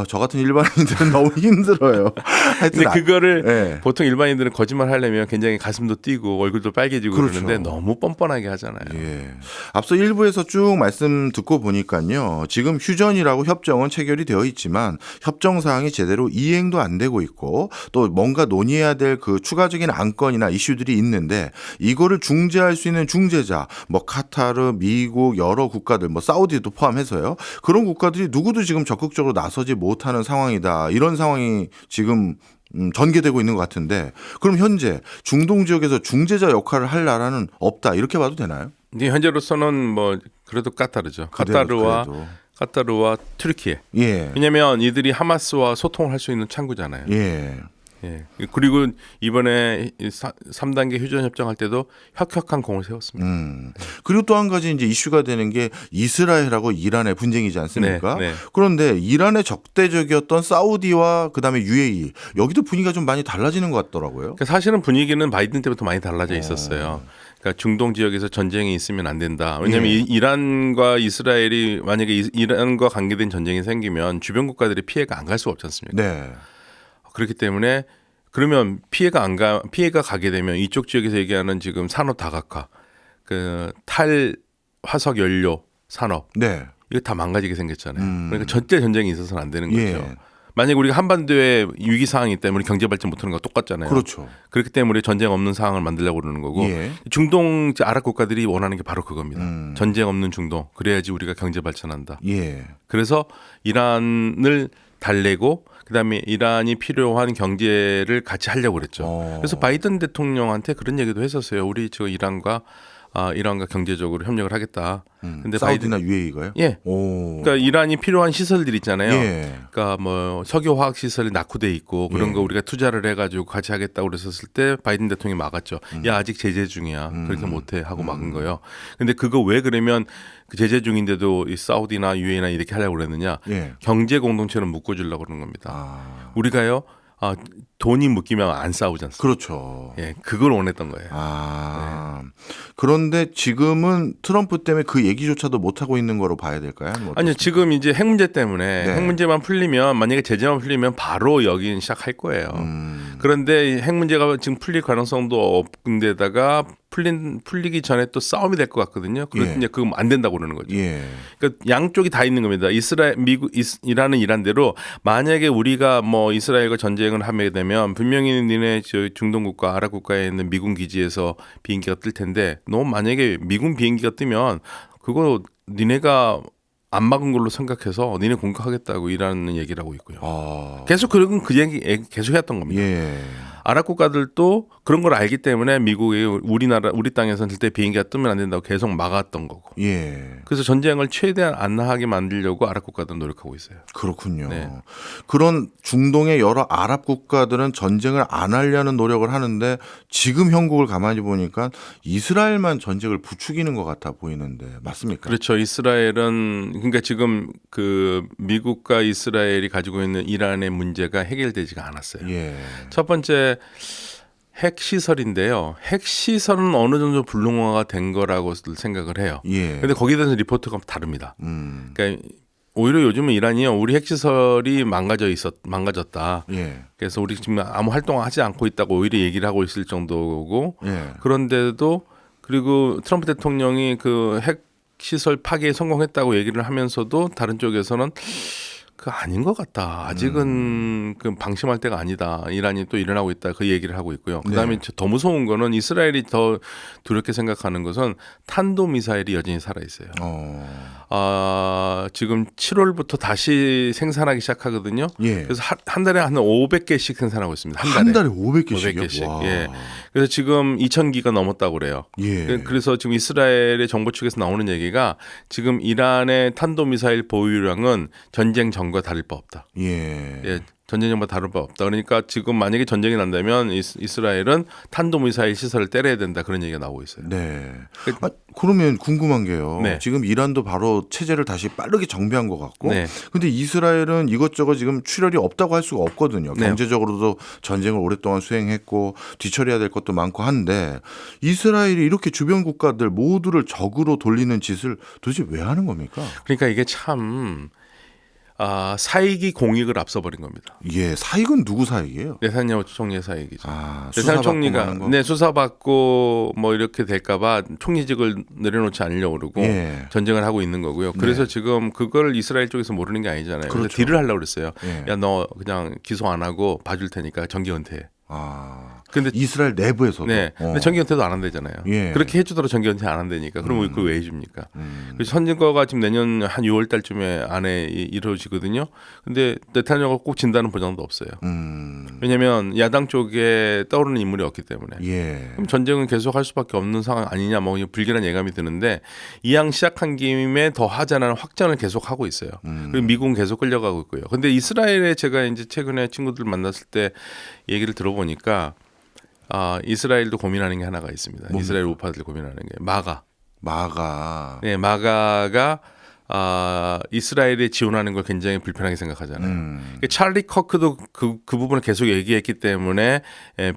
저 같은 일반인들은 너무 힘들어요. 하여튼 근데 그거를 예. 보통 일반인들은 거짓말 하려면 굉장히 가슴도 뛰고 얼굴도 빨개지고 그렇죠. 그러는데 너무 뻔뻔하게 하잖아요. 예. 앞서 일부에서 쭉 말씀 듣고 보니까요. 지금 휴전이라고 협정은 체결이 되어 있지만 협정 사항이 제대로 이행도 안 되고 있고 또 뭔가 논의해야 될 그 추가적인 안건이나 이슈들이 있는데 이거를 중재할 수 있는 중재자 뭐 카타르, 미국 여러 국가들 뭐 사우디도 포함해서요. 그런 국가들이 누구도 지금 적극적으로 나서지 못하는 상황이다. 이런 상황이 지금 전개되고 있는 것 같은데 그럼 현재 중동 지역에서 중재자 역할을 할 나라는 없다 이렇게 봐도 되나요? 근데 현재로서는 뭐 그래도 까타르죠. 그래도. 카타르와 튀르키예. 예. 왜냐하면 이들이 하마스와 소통을 할 수 있는 창구잖아요. 예. 예. 그리고 이번에 3단계 휴전 협정할 때도 혁혁한 공을 세웠습니다. 그리고 또 한 가지 이제 이슈가 되는 게 이스라엘하고 이란의 분쟁이지 않습니까? 네, 네. 그런데 이란의 적대적이었던 사우디와 그다음에 UAE 여기도 분위기가 좀 많이 달라지는 것 같더라고요. 그러니까 사실은 분위기는 바이든 때부터 많이 달라져 있었어요. 그러니까 중동 지역에서 전쟁이 있으면 안 된다. 왜냐하면 예. 이란과 이스라엘이 만약에 이란과 관계된 전쟁이 생기면 주변 국가들이 피해가 안 갈 수가 없지 않습니까? 네. 그렇기 때문에 그러면 피해가 가게 되면 이쪽 지역에서 얘기하는 지금 산업 다각화, 그 탈화석 연료 산업 네. 이거 다 망가지게 생겼잖아요. 그러니까 절대 전쟁이 있어서는 안 되는 거죠. 예. 만약에 우리가 한반도에 위기 상황이 때문에 경제 발전 못하는 거 똑같잖아요. 그렇죠. 그렇기 때문에 전쟁 없는 상황을 만들려고 그러는 거고 예. 중동 아랍 국가들이 원하는 게 바로 그겁니다. 전쟁 없는 중동. 그래야지 우리가 경제 발전한다. 예. 그래서 이란을 달래고 그다음에 이란이 필요한 경제를 같이 하려고 그랬죠. 그래서 바이든 대통령한테 그런 얘기도 했었어요. 우리 저 이란과 경제적으로 협력을 하겠다. 근데 사우디나 UAE가요? 예. 오. 그러니까 이란이 필요한 시설들 있잖아요. 예. 그러니까 뭐 석유화학 시설이 낙후돼 있고 그런 예. 거 우리가 투자를 해가지고 같이 하겠다고 그랬었을 때 바이든 대통령이 막았죠. 야 아직 제재 중이야. 그렇게 못해 하고 막은 거예요. 근데 그거 왜 그러면 그 제재 중인데도 이 사우디나 UAE나 이렇게 하려고 그랬느냐? 예. 경제 공동체를 묶어주려고 그러는 겁니다. 우리가요. 돈이 묶이면 안 싸우지 않습니까? 그렇죠. 예, 그걸 원했던 거예요. 그런데 지금은 트럼프 때문에 그 얘기조차도 못 하고 있는 거로 봐야 될까요? 아니요, 지금 이제 핵 문제 때문에 네. 핵 문제만 풀리면 만약에 제재만 풀리면 바로 여긴 시작할 거예요. 그런데 핵 문제가 지금 풀릴 가능성도 없는데다가 풀리기 전에 또 싸움이 될 것 같거든요. 그런데 예. 그건 안 된다고 그러는 거죠. 예. 그러니까 양쪽이 다 있는 겁니다. 이란은 이란대로 만약에 우리가 뭐 이스라엘과 전쟁을 하게 되면 분명히 니네 저 중동 국가 아랍 국가에 있는 미군 기지에서 비행기가 뜰 텐데 너 만약에 미군 비행기가 뜨면 그거 니네가 안 막은 걸로 생각해서 니네 공격하겠다고 이라는 얘기를 하고 있고요. 계속 그런 그 얘기 계속 했던 겁니다. 예. 아랍 국가들도 그런 걸 알기 때문에 미국이 우리 땅에서는 절대 비행기가 뜨면 안 된다고 계속 막았던 거고. 예. 그래서 전쟁을 최대한 안 하게 만들려고 아랍 국가들은 노력하고 있어요. 그렇군요. 네. 그런 중동의 여러 아랍 국가들은 전쟁을 안 하려는 노력을 하는데 지금 형국을 가만히 보니까 이스라엘만 전쟁을 부추기는 것 같아 보이는데 맞습니까? 그렇죠. 이스라엘은 그러니까 지금 그 미국과 이스라엘이 가지고 있는 이란의 문제가 해결되지가 않았어요. 예. 첫 번째 핵 시설인데요. 핵 시설은 어느 정도 불능화가 된 거라고 생각을 해요. 예. 근데 거기에 대해서 리포트가 다릅니다. 그러니까 오히려 요즘은 이란이요. 우리 핵 시설이 망가졌다. 예. 그래서 우리 지금 아무 활동하지 않고 있다고 오히려 얘기를 하고 있을 정도고 예. 그런데도 그리고 트럼프 대통령이 그 핵 시설 파괴에 성공했다고 얘기를 하면서도 다른 쪽에서는 그 아닌 것 같다. 아직은 그 방심할 때가 아니다. 이란이 또 일어나고 있다. 그 얘기를 하고 있고요. 그다음에 더 무서운 거는 이스라엘이 더 두렵게 생각하는 것은 탄도 미사일이 여전히 살아 있어요. 지금 7월부터 다시 생산하기 시작하거든요. 예. 그래서 한 달에 한 500개씩 생산하고 있습니다. 한 달에 500개씩이요? 500개씩. 예. 그래서 지금 2,000기가 넘었다고 그래요. 예. 그래서 지금 이스라엘의 정보 측에서 나오는 얘기가 지금 이란의 탄도 미사일 보유량은 전쟁 전과 다를 바 없다. 예. 예. 전쟁보다 다를 바 없다. 그러니까 지금 만약에 전쟁이 난다면 이스라엘은 탄도미사일 시설을 때려야 된다. 그런 얘기가 나오고 있어요. 네. 그러면 궁금한 게요. 네. 지금 이란도 바로 체제를 다시 빠르게 정비한 것 같고, 네. 근데 이스라엘은 이것저것 지금 출혈이 없다고 할 수가 없거든요. 네. 경제적으로도 전쟁을 오랫동안 수행했고 뒤처리해야 될 것도 많고 한데 이스라엘이 이렇게 주변 국가들 모두를 적으로 돌리는 짓을 도대체 왜 하는 겁니까? 그러니까 이게 참 사익이 공익을 앞서버린 겁니다. 예, 사익은 누구 사익이에요? 네타냐후 총리의 사익이죠. 수사받고 네타냐후 총리가 하는 거? 수사받고 뭐 이렇게 될까봐 총리직을 내려놓지 않으려고 그러고 예. 전쟁을 하고 있는 거고요. 그래서 지금 그걸 이스라엘 쪽에서 모르는 게 아니잖아요. 그래서 그렇죠. 딜을 하려고 그랬어요. 예. 야, 너 그냥 기소 안 하고 봐줄 테니까 정기 은퇴해. 근데 이스라엘 내부에서도. 네. 근데 정기 은퇴도 안 한대잖아요. 예. 그렇게 해주더라도 정기 은퇴 안 한다니까. 그럼 그걸 왜 해줍니까? 그래서 선거가 지금 내년 한 6월 달쯤에 안에 이루어지거든요. 근데 네타냐후가 꼭 진다는 보장도 없어요. 왜냐하면 야당 쪽에 떠오르는 인물이 없기 때문에. 예. 그럼 전쟁은 계속할 수밖에 없는 상황 아니냐, 뭐 불길한 예감이 드는데 이왕 시작한 김에 더 하자는 확전을 계속 하고 있어요. 그리고 미국은 계속 끌려가고 있고요. 근데 이스라엘에 제가 이제 최근에 친구들 만났을 때 얘기를 들어보니까 이스라엘도 고민하는 게 하나가 있습니다. 뭡니까? 이스라엘 우파들 고민하는 게 마가. 네, 마가가 이스라엘에 지원하는 걸 굉장히 불편하게 생각하잖아요. 찰리 커크도 그 부분을 계속 얘기했기 때문에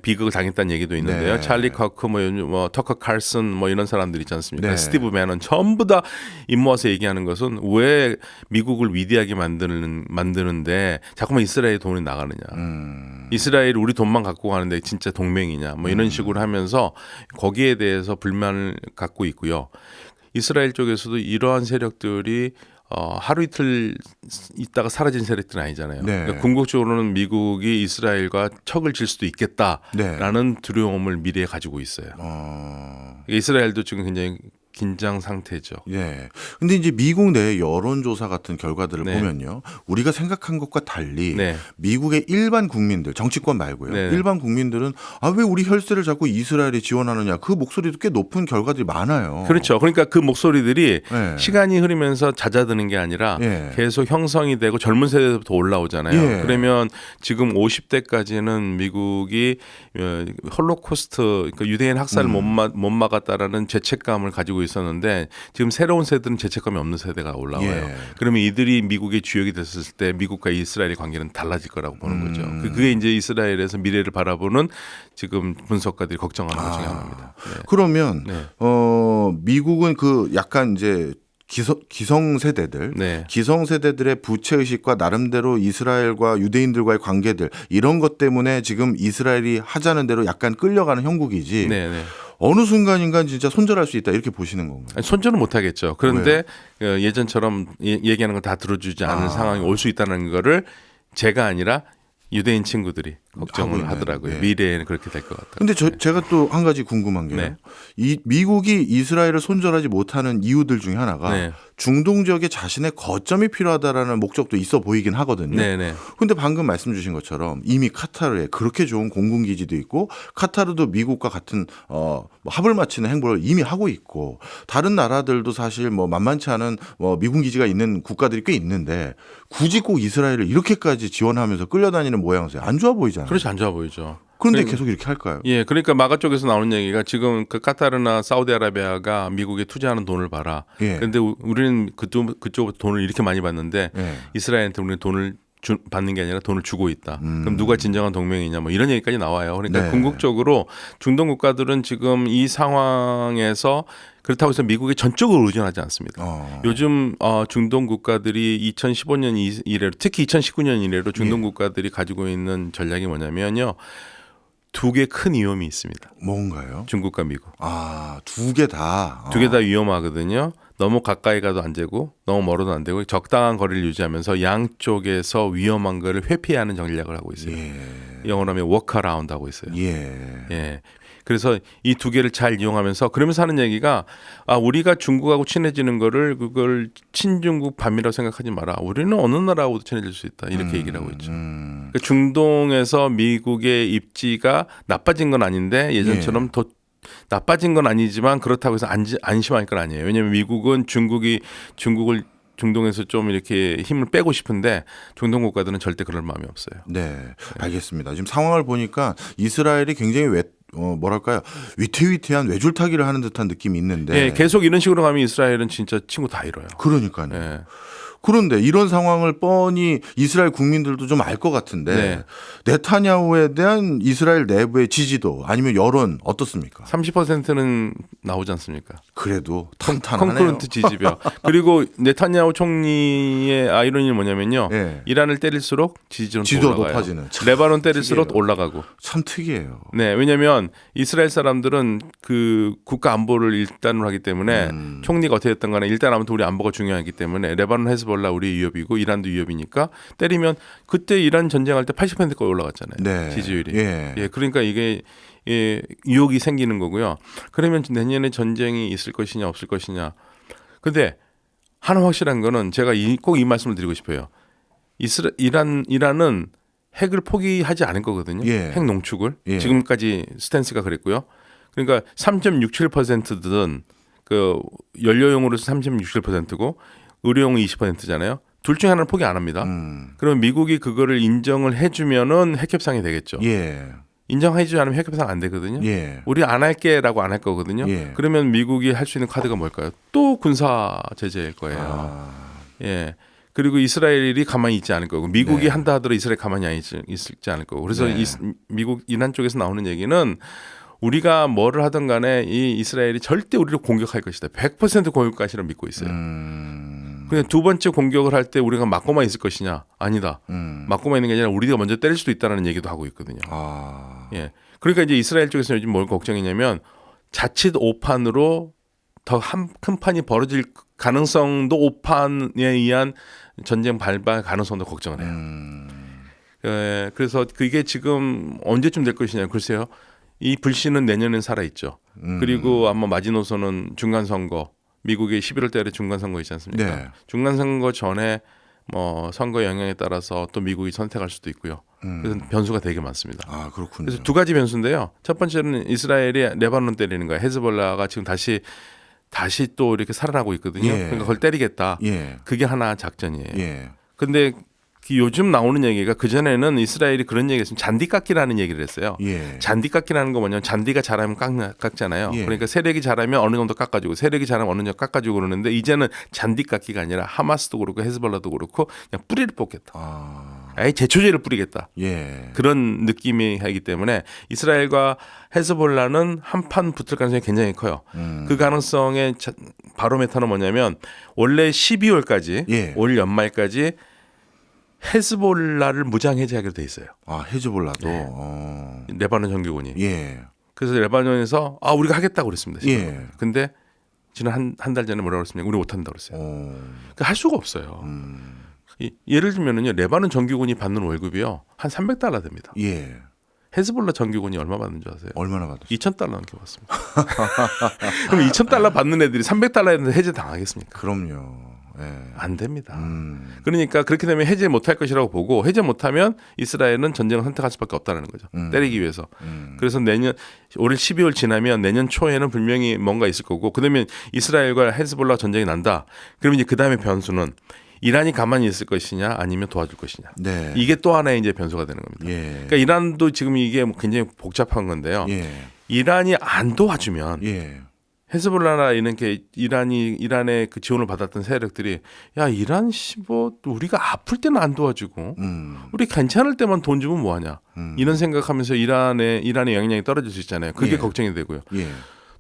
비극을 당했다는 얘기도 있는데요. 네. 찰리 커크, 뭐 터커 칼슨, 뭐 이런 사람들 있지 않습니까? 네. 스티브 매넌 전부 다 입모아서 얘기하는 것은 왜 미국을 위대하게 만드는데 자꾸만 이스라엘에 돈이 나가느냐. 이스라엘 우리 돈만 갖고 가는데 진짜 동맹이냐. 뭐 이런 식으로 하면서 거기에 대해서 불만을 갖고 있고요. 이스라엘 쪽에서도 이러한 세력들이 하루 이틀 있다가 사라진 세력들은 아니잖아요. 네. 그러니까 궁극적으로는 미국이 이스라엘과 척을 질 수도 있겠다라는 두려움을 미래에 가지고 있어요. 이스라엘도 지금 굉장히 긴장 상태죠. 예. 근데 이제 미국 내 여론조사 같은 결과들을 네. 보면요. 우리가 생각한 것과 달리 네. 미국의 일반 국민들, 정치권 말고요. 네. 일반 국민들은 왜 우리 혈세를 자꾸 이스라엘에 지원하느냐. 그 목소리도 꽤 높은 결과들이 많아요. 그렇죠. 그러니까 그 목소리들이 네. 시간이 흐르면서 잦아드는 게 아니라 예. 계속 형성이 되고 젊은 세대부터 올라오잖아요. 예. 그러면 지금 50대까지는 미국이 홀로코스트, 그러니까 유대인 학살을 못 막았다라는 죄책감을 가지고 있었는데 지금 새로운 세대는 죄책감이 없는 세대가 올라와요. 예. 그러면 이들이 미국의 주역이 됐을 때 미국과 이스라엘의 관계는 달라질 거라고 보는 거죠. 그게 이제 이스라엘에서 미래를 바라보는 지금 분석가들이 걱정하는 것 중에 하나입니다. 네. 그러면 네. 미국은 그 약간 이제 기성세대들, 네. 기성세대들의 부채의식과 나름대로 이스라엘과 유대인들과의 관계들 이런 것 때문에 지금 이스라엘이 하자는 대로 약간 끌려가는 형국이지 네, 네. 어느 순간인가 진짜 손절할 수 있다 이렇게 보시는 건가요? 아니, 손절은 못 하겠죠. 그런데 예전처럼 얘기하는 거 다 들어주지 않는 상황이 올 수 있다는 거를 제가 아니라 유대인 친구들이 걱정을 하더라고요. 네. 미래에는 그렇게 될 것 같아요. 근데 제가 또 한 가지 궁금한 게요. 네. 이 미국이 이스라엘을 손절하지 못하는 이유들 중에 하나가 네. 중동 지역에 자신의 거점이 필요하다라는 목적도 있어 보이긴 하거든요. 네네. 근데 방금 말씀 주신 것처럼 이미 카타르에 그렇게 좋은 공군기지도 있고 카타르도 미국과 같은 뭐 합을 맞추는 행보를 이미 하고 있고 다른 나라들도 사실 뭐 만만치 않은 미군기지가 있는 국가들이 꽤 있는데 굳이 꼭 이스라엘을 이렇게까지 지원하면서 끌려다니는 모양새 안 좋아 보이잖아요. 그렇지 안 좋아 보이죠. 그런데 그러니까- 계속 이렇게 할까요? 예, 그러니까 마가 쪽에서 나오는 얘기가 지금 그 카타르나 사우디아라비아가 미국에 투자하는 돈을 봐라. 예. 그런데 우리는 그쪽부터 돈을 이렇게 많이 받는데 예. 이스라엘한테 우리는 돈을 받는 게 아니라 돈을 주고 있다. 그럼 누가 진정한 동맹이냐 뭐 이런 얘기까지 나와요. 그러니까 네. 궁극적으로 중동 국가들은 지금 이 상황에서 그렇다고 해서 미국에 전적으로 의존하지 않습니다. 요즘 중동 국가들이 2015년 이래로 특히 2019년 이래로 중동 국가들이 가지고 있는 전략이 뭐냐면요. 두 개 큰 위험이 있습니다. 뭔가요? 중국과 미국. 두 개 다. 두 개 다 위험하거든요. 너무 가까이 가도 안 되고 너무 멀어도 안 되고 적당한 거리를 유지하면서 양쪽에서 위험한 거를 회피하는 전략을 하고 있어요. 영어로 하면 워크어라운드 하고 있어요. 예. 그래서 이 두 개를 잘 이용하면서 그러면서 하는 얘기가 우리가 중국하고 친해지는 거를 그걸 친중국 반미라고 생각하지 마라. 우리는 어느 나라하고도 친해질 수 있다. 이렇게 얘기를 하고 있죠. 그러니까 중동에서 미국의 입지가 나빠진 건 아닌데 예전처럼 더 나빠진 건 아니지만 그렇다고 해서 안심할 건 아니에요. 왜냐하면 미국은 중국을 중동에서 좀 이렇게 힘을 빼고 싶은데 중동 국가들은 절대 그럴 마음이 없어요. 네, 알겠습니다. 지금 상황을 보니까 이스라엘이 굉장히 뭐랄까요, 위태위태한 외줄타기를 하는 듯한 느낌이 있는데. 예, 계속 이런 식으로 가면 이스라엘은 진짜 친구 다 잃어요. 그러니까요. 예. 그런데 이런 상황을 뻔히 이스라엘 국민들도 좀 알 것 같은데 네. 네타냐후에 대한 이스라엘 내부의 지지도 아니면 여론 어떻습니까? 30%는 나오지 않습니까? 그래도 탄탄하네요. 콘크런트 지지표. 그리고 네타냐후 총리의 아이러니는 뭐냐면요. 예. 이란을 때릴수록 지지율은 지지도 올라가요. 높아지는. 참 레바논 때릴수록 특이해요. 올라가고. 참 특이해요. 네, 왜냐하면 이스라엘 사람들은 그 국가 안보를 일단으로 하기 때문에 총리가 어떻게 됐든 간에 일단 아무튼 우리 안보가 중요하기 때문에 레바논 헤즈볼라 우리 위협이고 이란도 위협이니까 때리면 그때 이란 전쟁할 때 80%까지 올라갔잖아요. 네. 지지율이. 예. 그러니까 이게 유혹이 생기는 거고요. 그러면 내년에 전쟁이 있을 것이냐 없을 것이냐. 근데 하나 확실한 거는 제가 꼭 이 말씀을 드리고 싶어요. 이란은 핵을 포기하지 않을 거거든요. 예. 핵 농축을. 예. 지금까지 스탠스가 그랬고요. 그러니까 3.67%든 그 연료용으로서 3.67%고 의료용은 20%잖아요. 둘 중에 하나는 포기 안 합니다. 그러면 미국이 그거를 인정을 해주면은 핵협상이 되겠죠. 예. 인정해주지 않으면 핵협상 안 되거든요. 예. 우리 안 할게라고 안 할 거거든요. 예. 그러면 미국이 할 수 있는 카드가 뭘까요? 또 군사 제재일 거예요. 예. 그리고 이스라엘이 가만히 있지 않을 거고 미국이 네. 있지 한다 하더라도 이스라엘 가만히 있지 않을 거고 그래서 네. 미국 이란 쪽에서 나오는 얘기는 우리가 뭐를 하든 간에 이 이스라엘이 절대 우리를 공격할 것이다. 100% 공격 가시라 믿고 있어요. 근데 두 번째 공격을 할 때 우리가 맞고만 있을 것이냐? 아니다. 맞고만 있는 게 아니라 우리가 먼저 때릴 수도 있다는 얘기도 하고 있거든요. 예. 그러니까 이제 이스라엘 쪽에서 요즘 뭘 걱정이냐면 자칫 오판으로 더 큰 판이 벌어질 가능성도 오판에 의한 전쟁 발발 가능성도 걱정을 해요. 예, 그래서 그게 지금 언제쯤 될 것이냐. 글쎄요. 이 불씨는 내년엔 살아있죠. 그리고 아마 마지노선은 중간선거. 미국의 11월 달에 중간선거 있지 않습니까? 네. 중간선거 전에 뭐 선거 영향에 따라서 또 미국이 선택할 수도 있고요. 그래서 변수가 되게 많습니다. 아, 그렇군요. 그래서 두 가지 변수인데요. 첫 번째는 이스라엘이 레바논 때리는 거예요. 헤즈볼라가 지금 다시 또 이렇게 살아나고 있거든요. 예. 그러니까 그걸 때리겠다. 예. 그게 하나 작전이에요. 예. 근데 요즘 나오는 얘기가 그전에는 이스라엘이 그런 얘기를 했으면 잔디 깎기라는 얘기를 했어요. 예. 잔디 깎기라는 거 뭐냐면 잔디가 자라면 깎잖아요. 예. 그러니까 세력이 자라면 어느 정도 깎아주고 세력이 자라면 어느 정도 깎아주고 그러는데 이제는 잔디 깎기가 아니라 하마스도 그렇고 헤즈볼라도 그렇고 그냥 뿌리를 뽑겠다. 아예 제초제를 뿌리겠다. 예. 그런 느낌이 하기 때문에 이스라엘과 헤즈볼라는 한판 붙을 가능성이 굉장히 커요. 그 가능성의 바로메타는 뭐냐면 원래 12월까지 예. 올 연말까지 헤즈볼라를 무장 해제하기로 돼 있어요. 아, 헤즈볼라도. 네. 레바논 정규군이. 예. 그래서 레바논에서 우리가 하겠다고 그랬습니다. 예. 근데 지난 한 달 전에 뭐라고 그랬습니까? 우리 못 한다고 그랬어요. 그러니까 할 수가 없어요. 예를 들면은요. 레바논 정규군이 받는 월급이요. 한 $300 됩니다. 예. 헤즈볼라 정규군이 얼마 받는 줄 아세요? 얼마나 받았어요? $2,000 넘게 받습니다. 그럼 $2,000 받는 애들이 $300에는 해제 당하겠습니까? 그럼요. 예. 안 됩니다. 그러니까 그렇게 되면 해제 못할 것이라고 보고 해제 못하면 이스라엘은 전쟁을 선택할 수밖에 없다는 거죠. 때리기 위해서. 그래서 올해 12월 지나면 내년 초에는 분명히 뭔가 있을 거고 그러면 이스라엘과 헤즈볼라 전쟁이 난다. 그러면 이제 그 다음에 변수는 이란이 가만히 있을 것이냐 아니면 도와줄 것이냐. 네. 이게 또 하나의 이제 변수가 되는 겁니다. 예. 그러니까 이란도 지금 이게 굉장히 복잡한 건데요. 예. 이란이 안 도와주면 예. 헤즈볼라나 이렇게 이란의 그 지원을 받았던 세력들이 야 이란 뭐 우리가 아플 때는 안 도와주고 우리 괜찮을 때만 돈 주면 뭐하냐 이런 생각하면서 이란의 영향력이 떨어질 수 있잖아요. 그게 예. 걱정이 되고요. 예.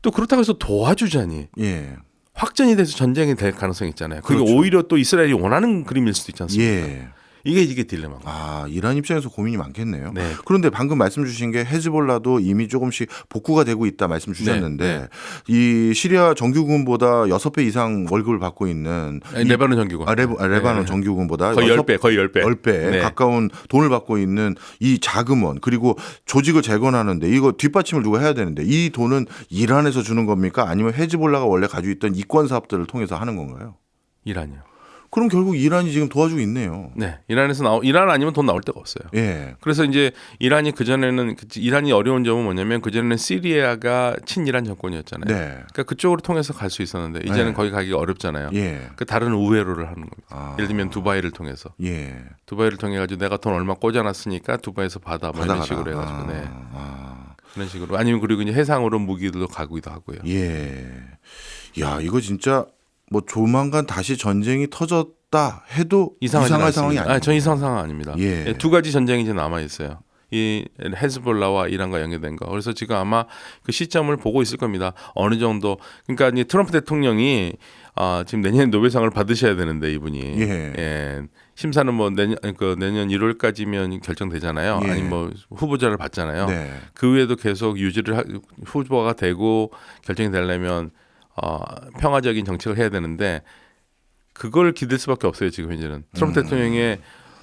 또 그렇다고 해서 도와주자니 예. 확전이 돼서 전쟁이 될 가능성이 있잖아요. 그게 그렇죠. 오히려 또 이스라엘이 원하는 그림일 수도 있지 않습니까? 예. 이게 딜레마가. 아, 이란 입장에서 고민이 많겠네요. 네. 그런데 방금 말씀 주신 게 헤즈볼라도 이미 조금씩 복구가 되고 있다 말씀 주셨는데 네. 이 시리아 정규군보다 6배 이상 월급을 받고 있는 레바논 정규군. 레바논 네. 정규군보다 거의 10배. 10배 네. 가까운 돈을 받고 있는 이 자금원 그리고 조직을 재건하는데 이거 뒷받침을 누가 해야 되는데 이 돈은 이란에서 주는 겁니까? 아니면 헤즈볼라가 원래 가지고 있던 이권 사업들을 통해서 하는 건가요? 이란이요. 그럼 결국 이란이 지금 도와주고 있네요. 네, 이란 아니면 돈 나올 데가 없어요. 예. 그래서 이제 이란이 이란이 어려운 점은 뭐냐면 그전에는 시리아가 친이란 정권이었잖아요. 네. 그러니까 그쪽으로 통해서 갈 수 있었는데 이제는 네. 거기 가기가 어렵잖아요. 예. 그 다른 우회로를 하는 겁니다. 아. 예를 들면 두바이를 통해서. 예. 두바이를 통해 가지고 내가 돈 얼마 꽂아놨으니까 두바이에서 받아 뭐 이런 받아가라. 식으로 해가지고 네. 아. 그런 식으로 아니면 그리고 이제 해상으로 무기들도 가기도 하고요. 예. 야, 이거 진짜 뭐 조만간 다시 전쟁이 터졌다 해도 이상할 상황이 아니에요. 전 이상한 상황 아닙니다. 예. 두 가지 전쟁이 이제 남아 있어요. 이 헤즈볼라와 이란과 연계된 거. 그래서 지금 아마 그 시점을 보고 있을 겁니다. 어느 정도. 그러니까 이제 트럼프 대통령이 지금 내년 노벨상을 받으셔야 되는데 이분이 예. 심사는 뭐 내년 1월까지면 결정되잖아요. 예. 아니 뭐 후보자를 받잖아요. 네. 그 외에도 계속 후보가 되고 결정이 되려면 평화적인 정책을 해야 되는데 그걸 기댈 수밖에 없어요. 지금 현재는 트럼프 대통령의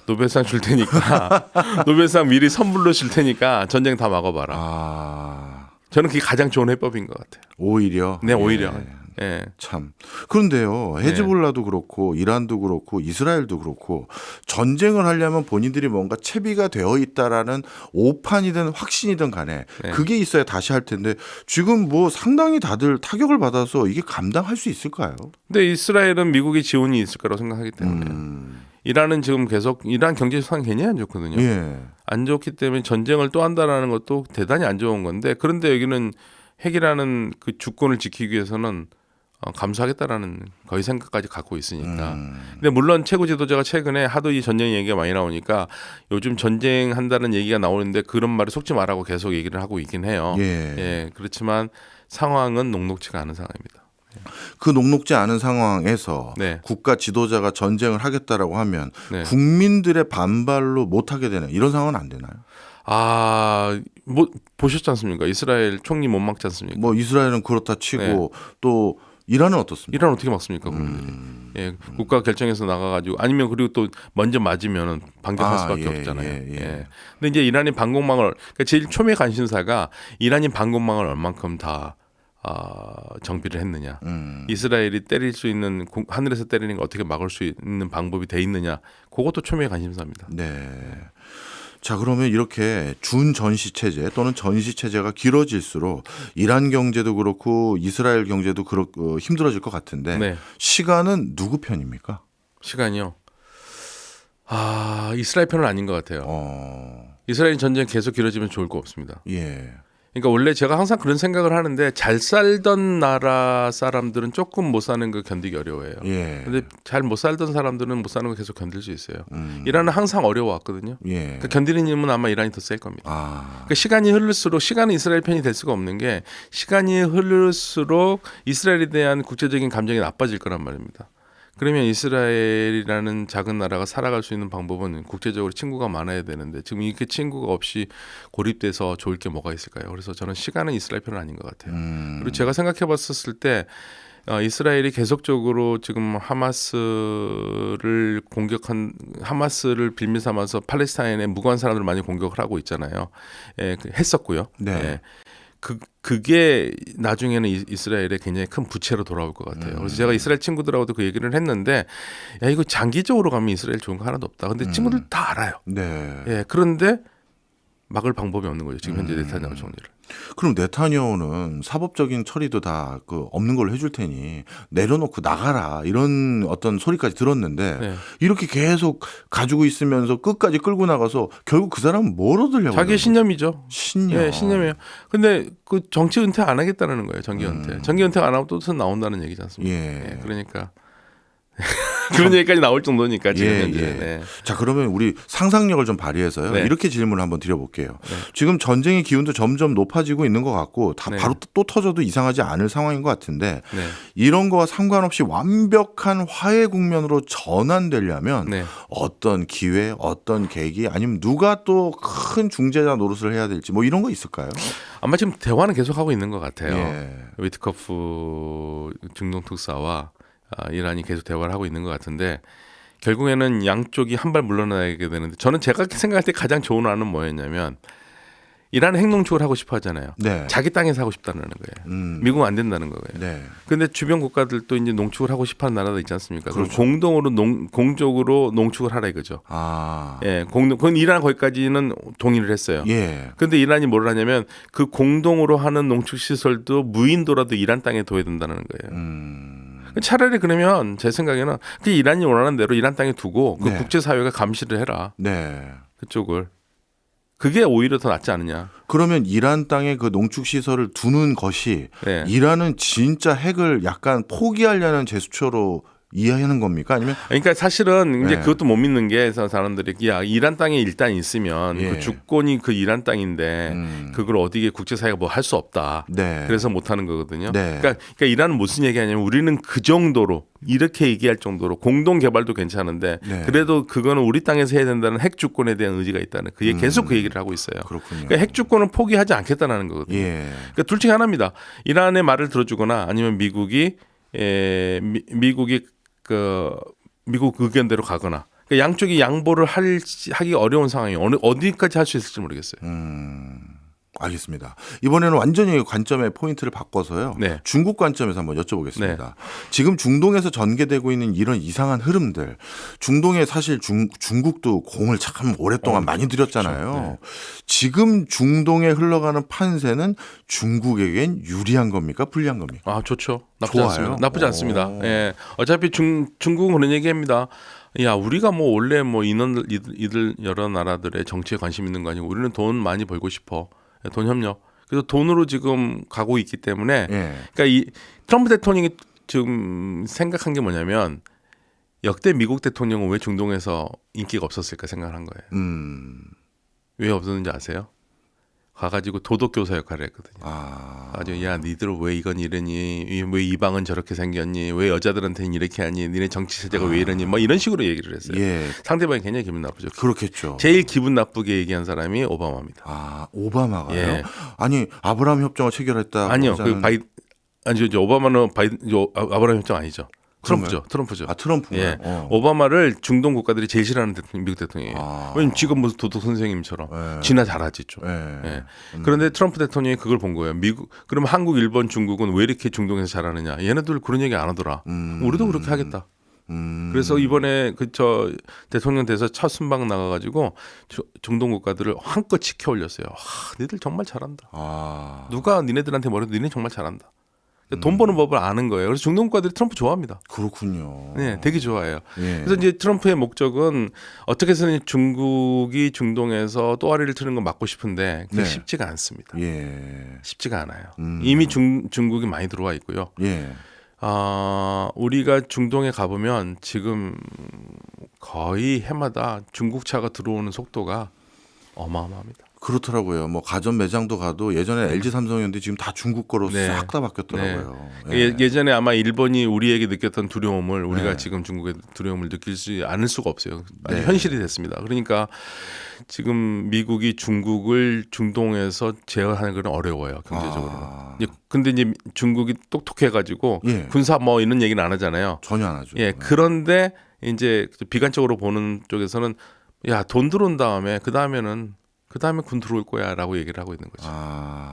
노벨상 줄 테니까 노벨상 미리 선물로 줄 테니까 전쟁 다 막아봐라. 아. 저는 그게 가장 좋은 해법인 것 같아요. 오히려. 네, 오히려. 예. 예. 참. 그런데요, 헤즈볼라도 그렇고 이란도 그렇고 이스라엘도 그렇고 전쟁을 하려면 본인들이 뭔가 채비가 되어 있다라는 오판이든 확신이든 간에 네. 그게 있어야 다시 할 텐데 지금 뭐 상당히 다들 타격을 받아서 이게 감당할 수 있을까요? 근데 이스라엘은 미국의 지원이 있을 거라고 생각하기 때문에 이란은 지금 계속 이란 경제 상황이 굉장히 안 좋거든요. 예. 안 좋기 때문에 전쟁을 또 한다라는 것도 대단히 안 좋은 건데 그런데 여기는 핵이라는 그 주권을 지키기 위해서는 감수하겠다라는 거의 생각까지 갖고 있으니까. 근데 물론 최고 지도자가 최근에 하도 이 전쟁 얘기가 많이 나오니까 요즘 전쟁한다는 얘기가 나오는데 그런 말을 속지 말라고 계속 얘기를 하고 있긴 해요. 예. 그렇지만 상황은 녹록치가 않은 상황입니다. 그 녹록지 않은 상황에서 네. 국가 지도자가 전쟁을 하겠다라고 하면 네. 국민들의 반발로 못하게 되는 이런 상황은 안 되나요? 뭐 보셨지 않습니까? 이스라엘 총리 못 막지 않습니까? 뭐 이스라엘은 그렇다 치고 또 이란은 어떻습니까? 이란 어떻게 막습니까, 국민들이? 예, 국가 결정해서 나가가지고 아니면 그리고 또 먼저 맞으면은 반격할 수밖에 없잖아요. 예. 근데 이제 이란이 방공망을 그러니까 제일 초미의 관심사가 이란이 방공망을 얼만큼 다 정비를 했느냐, 이스라엘이 때릴 수 있는 하늘에서 때리는 거 어떻게 막을 수 있는 방법이 돼 있느냐, 그것도 초미의 관심사입니다. 네. 자, 그러면 이렇게 준전시 체제 또는 전시 체제가 길어질수록 이란 경제도 그렇고 이스라엘 경제도 그렇고 힘들어질 것 같은데 네. 시간은 누구 편입니까? 시간이요. 이스라엘 편은 아닌 것 같아요. 이스라엘 전쟁 계속 길어지면 좋을 거 없습니다. 예. 그러니까 원래 제가 항상 그런 생각을 하는데 잘 살던 나라 사람들은 조금 못 사는 거 견디기 어려워해요. 예. 근데 잘 못 살던 사람들은 못 사는 거 계속 견딜 수 있어요. 이란은 항상 어려워왔거든요. 예. 그러니까 견디는 힘은 아마 이란이 더 셀 겁니다. 그러니까 시간이 흐를수록 시간은 이스라엘 편이 될 수가 없는 게 시간이 흐를수록 이스라엘에 대한 국제적인 감정이 나빠질 거란 말입니다. 그러면 이스라엘이라는 작은 나라가 살아갈 수 있는 방법은 국제적으로 친구가 많아야 되는데 지금 이렇게 친구가 없이 고립돼서 좋을 게 뭐가 있을까요? 그래서 저는 시간은 이스라엘 편은 아닌 것 같아요. 그리고 제가 생각해 봤었을 때 이스라엘이 계속적으로 지금 하마스를 빌미 삼아서 팔레스타인의 무고한 사람들을 많이 공격을 하고 있잖아요. 했었고요. 네. 그게 나중에는 이스라엘에 굉장히 큰 부채로 돌아올 것 같아요. 그래서 제가 이스라엘 친구들하고도 그 얘기를 했는데, 야 이거 장기적으로 가면 이스라엘 좋은 거 하나도 없다. 근데 친구들 다 알아요. 네. 그런데 막을 방법이 없는 거죠. 지금 현재 네타냐후 총리를. 그럼 네타냐후는 사법적인 처리도 다 없는 걸로 해줄 테니 내려놓고 나가라 이런 어떤 소리까지 들었는데 이렇게 계속 가지고 있으면서 끝까지 끌고 나가서 결국 그 사람은 뭘 얻으려고? 자기의 신념이죠. 신념. 신념이에요. 근데 그 정치 은퇴 안 하겠다는 거예요. 정기 은퇴. 정기 은퇴 안 하고 또 나온다는 얘기지 않습니까? 그러니까. 그런 얘기까지 나올 정도니까 지금 현재. 자, 그러면 우리 상상력을 좀 발휘해서요. 이렇게 질문을 한번 드려볼게요. 지금 전쟁의 기운도 점점 높아지고 있는 것 같고 다 바로 또 터져도 이상하지 않을 상황인 것 같은데 이런 거와 상관없이 완벽한 화해 국면으로 전환되려면 어떤 기회, 어떤 계기 아니면 누가 또 큰 중재자 노릇을 해야 될지 뭐 이런 거 있을까요? 아마 지금 대화는 계속하고 있는 것 같아요. 위트커프 중동특사와 이란이 계속 대화를 하고 있는 것 같은데 결국에는 양쪽이 한 발 물러나게 되는데 저는 제가 생각할 때 가장 좋은 안은 뭐였냐면 이란은 핵농축을 하고 싶어 하잖아요. 네. 자기 땅에서 하고 싶다는 거예요. 미국은 안 된다는 거예요. 네. 근데 주변 국가들도 이제 농축을 하고 싶어 하는 나라도 있지 않습니까? 그럼 그렇죠. 공동으로 공적으로 농축을 하라 이거죠. 아. 예, 그건 이란 거기까지는 동의를 했어요. 예. 근데 이란이 뭘 하냐면 그 공동으로 하는 농축 시설도 무인도라도 이란 땅에 둬야 된다는 거예요. 차라리 그러면 제 생각에는 그 이란이 원하는 대로 이란 땅에 두고 그 네. 국제사회가 감시를 해라. 네. 그쪽을. 그게 오히려 더 낫지 않느냐. 그러면 이란 땅에 그 농축 시설을 두는 것이 네. 이란은 진짜 핵을 약간 포기하려는 제스처로 이해하는 겁니까? 아니면 그러니까 사실은 이제 네. 그것도 못 믿는 게 사람들이 야 이란 땅에 일단 있으면 예. 그 주권이 그 이란 땅인데 그걸 어디에 국제사회가 뭐 할 수 없다. 네. 그래서 못 하는 거거든요. 네. 그러니까 이란은 무슨 얘기하냐면 우리는 그 정도로 이렇게 얘기할 정도로 공동 개발도 괜찮은데 네. 그래도 그거는 우리 땅에서 해야 된다는 핵 주권에 대한 의지가 있다는 그게 계속 그 얘기를 하고 있어요. 그렇군요. 그러니까 핵 주권을 포기하지 않겠다는 거거든요. 예. 그러니까 둘 중에 하나입니다. 이란의 말을 들어주거나 아니면 미국이 미국 의견대로 가거나 그러니까 양쪽이 양보를 하기 어려운 상황이 어디까지 할 수 있을지 모르겠어요. 알겠습니다. 이번에는 완전히 관점의 포인트를 바꿔서요. 네. 중국 관점에서 한번 여쭤보겠습니다. 지금 중동에서 전개되고 있는 이런 이상한 흐름들, 중동에 사실 중국도 공을 참 오랫동안 많이 들였잖아요. 그렇죠. 네. 지금 중동에 흘러가는 판세는 중국에겐 유리한 겁니까? 불리한 겁니까? 아 좋죠. 나쁘지 좋아요? 않습니다. 나쁘지 않습니다. 오. 예. 어차피 중국은 그런 얘기합니다. 야 우리가 뭐 원래 뭐 이들 여러 나라들의 정치에 관심 있는 거 아니고 우리는 돈 많이 벌고 싶어. 돈 협력. 그래서 돈으로 지금 가고 있기 때문에 예. 그러니까 이 트럼프 대통령이 지금 생각한 게 뭐냐면 역대 미국 대통령은 왜 중동에서 인기가 없었을까 생각한 거예요. 왜 없었는지 아세요? 가가지고 도덕교사 역할을 했거든요. 아주 야 니들 왜 이건 이러니 왜 이방은 저렇게 생겼니 왜 여자들한테는 이렇게 하니 니네 정치 체제가 왜 이러니 뭐 이런 식으로 얘기를 했어요. 예. 상대방이 굉장히 기분 나쁘죠. 그렇겠죠. 제일 기분 나쁘게 얘기한 사람이 오바마입니다. 아, 오바마가요? 예. 아니, 아브라함 협정을 체결했다. 아니요, 그 아니죠. 오바마는 아브라함 협정 아니죠. 그런가요? 트럼프죠. 아, 트럼프가. 예. 오바마를 중동 국가들이 제일 싫어하는 미국 대통령이에요. 왜냐면 지금 무슨 도덕 선생님처럼 예. 지나 잘하지 좀. 예. 예. 그런데 트럼프 대통령이 그걸 본 거예요. 그럼 한국, 일본, 중국은 왜 이렇게 중동에서 잘하느냐? 얘네들 그런 얘기 안 하더라. 우리도 그렇게 하겠다. 그래서 이번에 저 대통령 돼서 첫 순방 나가가지고 중동 국가들을 한껏 치켜 올렸어요. 니들 정말 잘한다. 누가 니네들한테 뭐래도 니네 정말 잘한다. 돈 버는 법을 아는 거예요. 그래서 중동 국가들이 트럼프 좋아합니다. 그렇군요. 네, 되게 좋아해요. 예. 그래서 이제 트럼프의 목적은 어떻게 해서는 중국이 중동에서 또아리를 트는 건 막고 싶은데 그게 네. 쉽지가 않습니다. 예. 쉽지가 않아요. 이미 중국이 많이 들어와 있고요. 예. 우리가 중동에 가보면 지금 거의 해마다 중국차가 들어오는 속도가 어마어마합니다. 그렇더라고요. 뭐 가전 매장도 가도 예전에 LG 삼성이었는데 지금 다 중국 거로 네. 싹 다 바뀌었더라고요. 예전에 아마 일본이 우리에게 느꼈던 두려움을 우리가 네. 지금 중국의 두려움을 느끼지 않을 수가 없어요. 아주 네. 현실이 됐습니다. 그러니까 지금 미국이 중국을 중동에서 제어하는 건 어려워요. 경제적으로. 근데 이제 중국이 똑똑해가지고 예. 군사 뭐 이런 얘기는 안 하잖아요. 전혀 안 하죠. 예, 그런데 이제 비관적으로 보는 쪽에서는 야, 돈 들어온 다음에 그 다음에 군 들어올 거야라고 얘기를 하고 있는 거죠.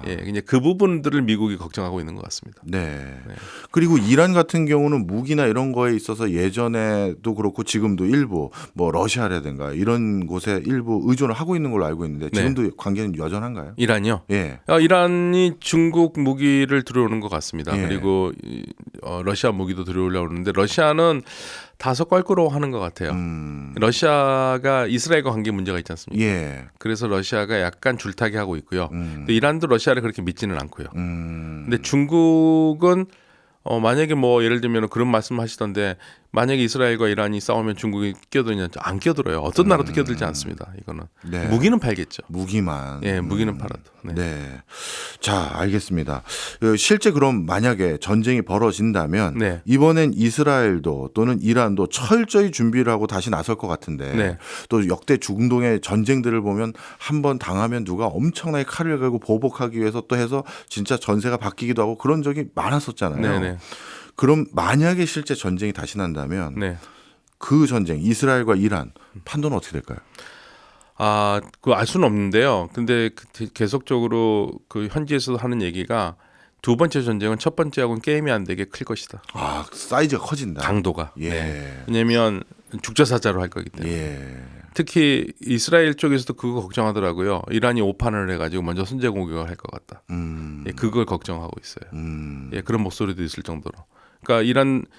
예, 이제 그 부분들을 미국이 걱정하고 있는 것 같습니다. 네. 그리고 이란 같은 경우는 무기나 이런 거에 있어서 예전에도 그렇고 지금도 일부 뭐 러시아라든가 이런 곳에 일부 의존을 하고 있는 걸로 알고 있는데 지금도 관계는 여전한가요? 이란이요? 예. 이란이 중국 무기를 들여오는 것 같습니다. 예. 그리고 러시아 무기도 들여오려고 하는데 러시아는 다소 껄끄러워하는 것 같아요. 러시아가 이스라엘과 관계 문제가 있지 않습니까? 예. 그래서 러시아가 약간 줄타기 하고 있고요. 근데 이란도 러시아를 그렇게 믿지는 않고요. 근데 중국은 만약에 뭐 예를 들면 그런 말씀하시던데 만약에 이스라엘과 이란이 싸우면 중국이 끼어드냐? 안 끼어들어요. 어떤 나라도 끼어들지 않습니다. 이거는 네. 무기는 팔겠죠. 무기만. 예, 무기는 팔아도. 네. 네. 자, 알겠습니다. 실제 그럼 만약에 전쟁이 벌어진다면 네. 이번엔 이스라엘도 또는 이란도 철저히 준비를 하고 다시 나설 것 같은데 네. 또 역대 중동의 전쟁들을 보면 한번 당하면 누가 엄청나게 칼을 갈고 보복하기 위해서 또 해서 진짜 전세가 바뀌기도 하고 그런 적이 많았었잖아요. 네네. 그럼 만약에 실제 전쟁이 다시 난다면 네. 그 전쟁 이스라엘과 이란 판도는 어떻게 될까요? 그거 알 수는 없는데요. 근데 계속적으로 그 현지에서도 하는 얘기가 두 번째 전쟁은 첫 번째하고는 게임이 안 되게 클 것이다. 사이즈가 커진다. 강도가. 예. 네. 왜냐하면 죽자사자로 할 거기 때문에. 예. 특히 이스라엘 쪽에서도 그거 걱정하더라고요. 이란이 오판을 해가지고 먼저 선제 공격을 할 것 같다. 예, 그걸 걱정하고 있어요. 예, 그런 목소리도 있을 정도로. 그러니까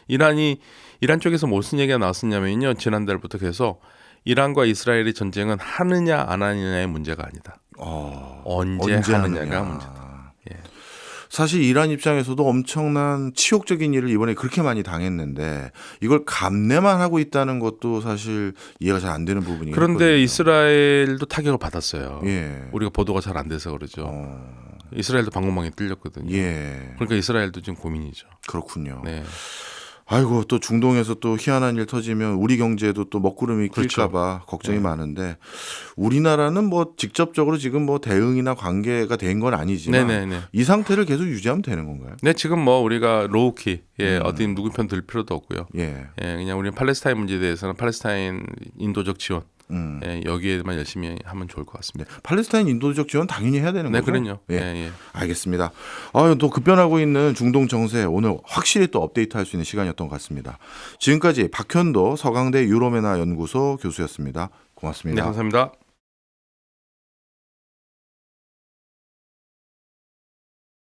이란 쪽에서 무슨 얘기가 나왔었냐면요. 지난달부터 계속 이란과 이스라엘의 전쟁은 하느냐 안 하느냐의 문제가 아니다. 언제 하느냐가 문제다. 예. 사실 이란 입장에서도 엄청난 치욕적인 일을 이번에 그렇게 많이 당했는데 이걸 감내만 하고 있다는 것도 사실 이해가 잘 안 되는 부분이 그런데 있거든요. 이스라엘도 타격을 받았어요. 예. 우리가 보도가 잘 안 돼서 그러죠. 이스라엘도 방공망이 뚫렸거든요. 예. 그러니까 이스라엘도 지금 고민이죠. 그렇군요. 네. 아이고 또 중동에서 또 희한한 일 터지면 우리 경제에도 또 먹구름이 그렇죠. 낄까봐 걱정이 많은데 우리나라는 뭐 직접적으로 지금 뭐 대응이나 관계가 된 건 아니지만 네네네. 이 상태를 계속 유지하면 되는 건가요? 네, 지금 뭐 우리가 로우키 어디 누구 편 들 필요도 없고요. 예. 예, 그냥 우리는 팔레스타인 문제에 대해서는 팔레스타인 인도적 지원 예, 여기에만 열심히 하면 좋을 것 같습니다. 팔레스타인 인도적 지원 당연히 해야 되는 네, 거죠? 그럼요. 예. 예. 알겠습니다. 또 급변하고 있는 중동 정세 오늘 확실히 또 업데이트할 수 있는 시간이었던 것 같습니다. 지금까지 박현도 서강대 유로메나 연구소 교수였습니다. 고맙습니다. 네, 감사합니다.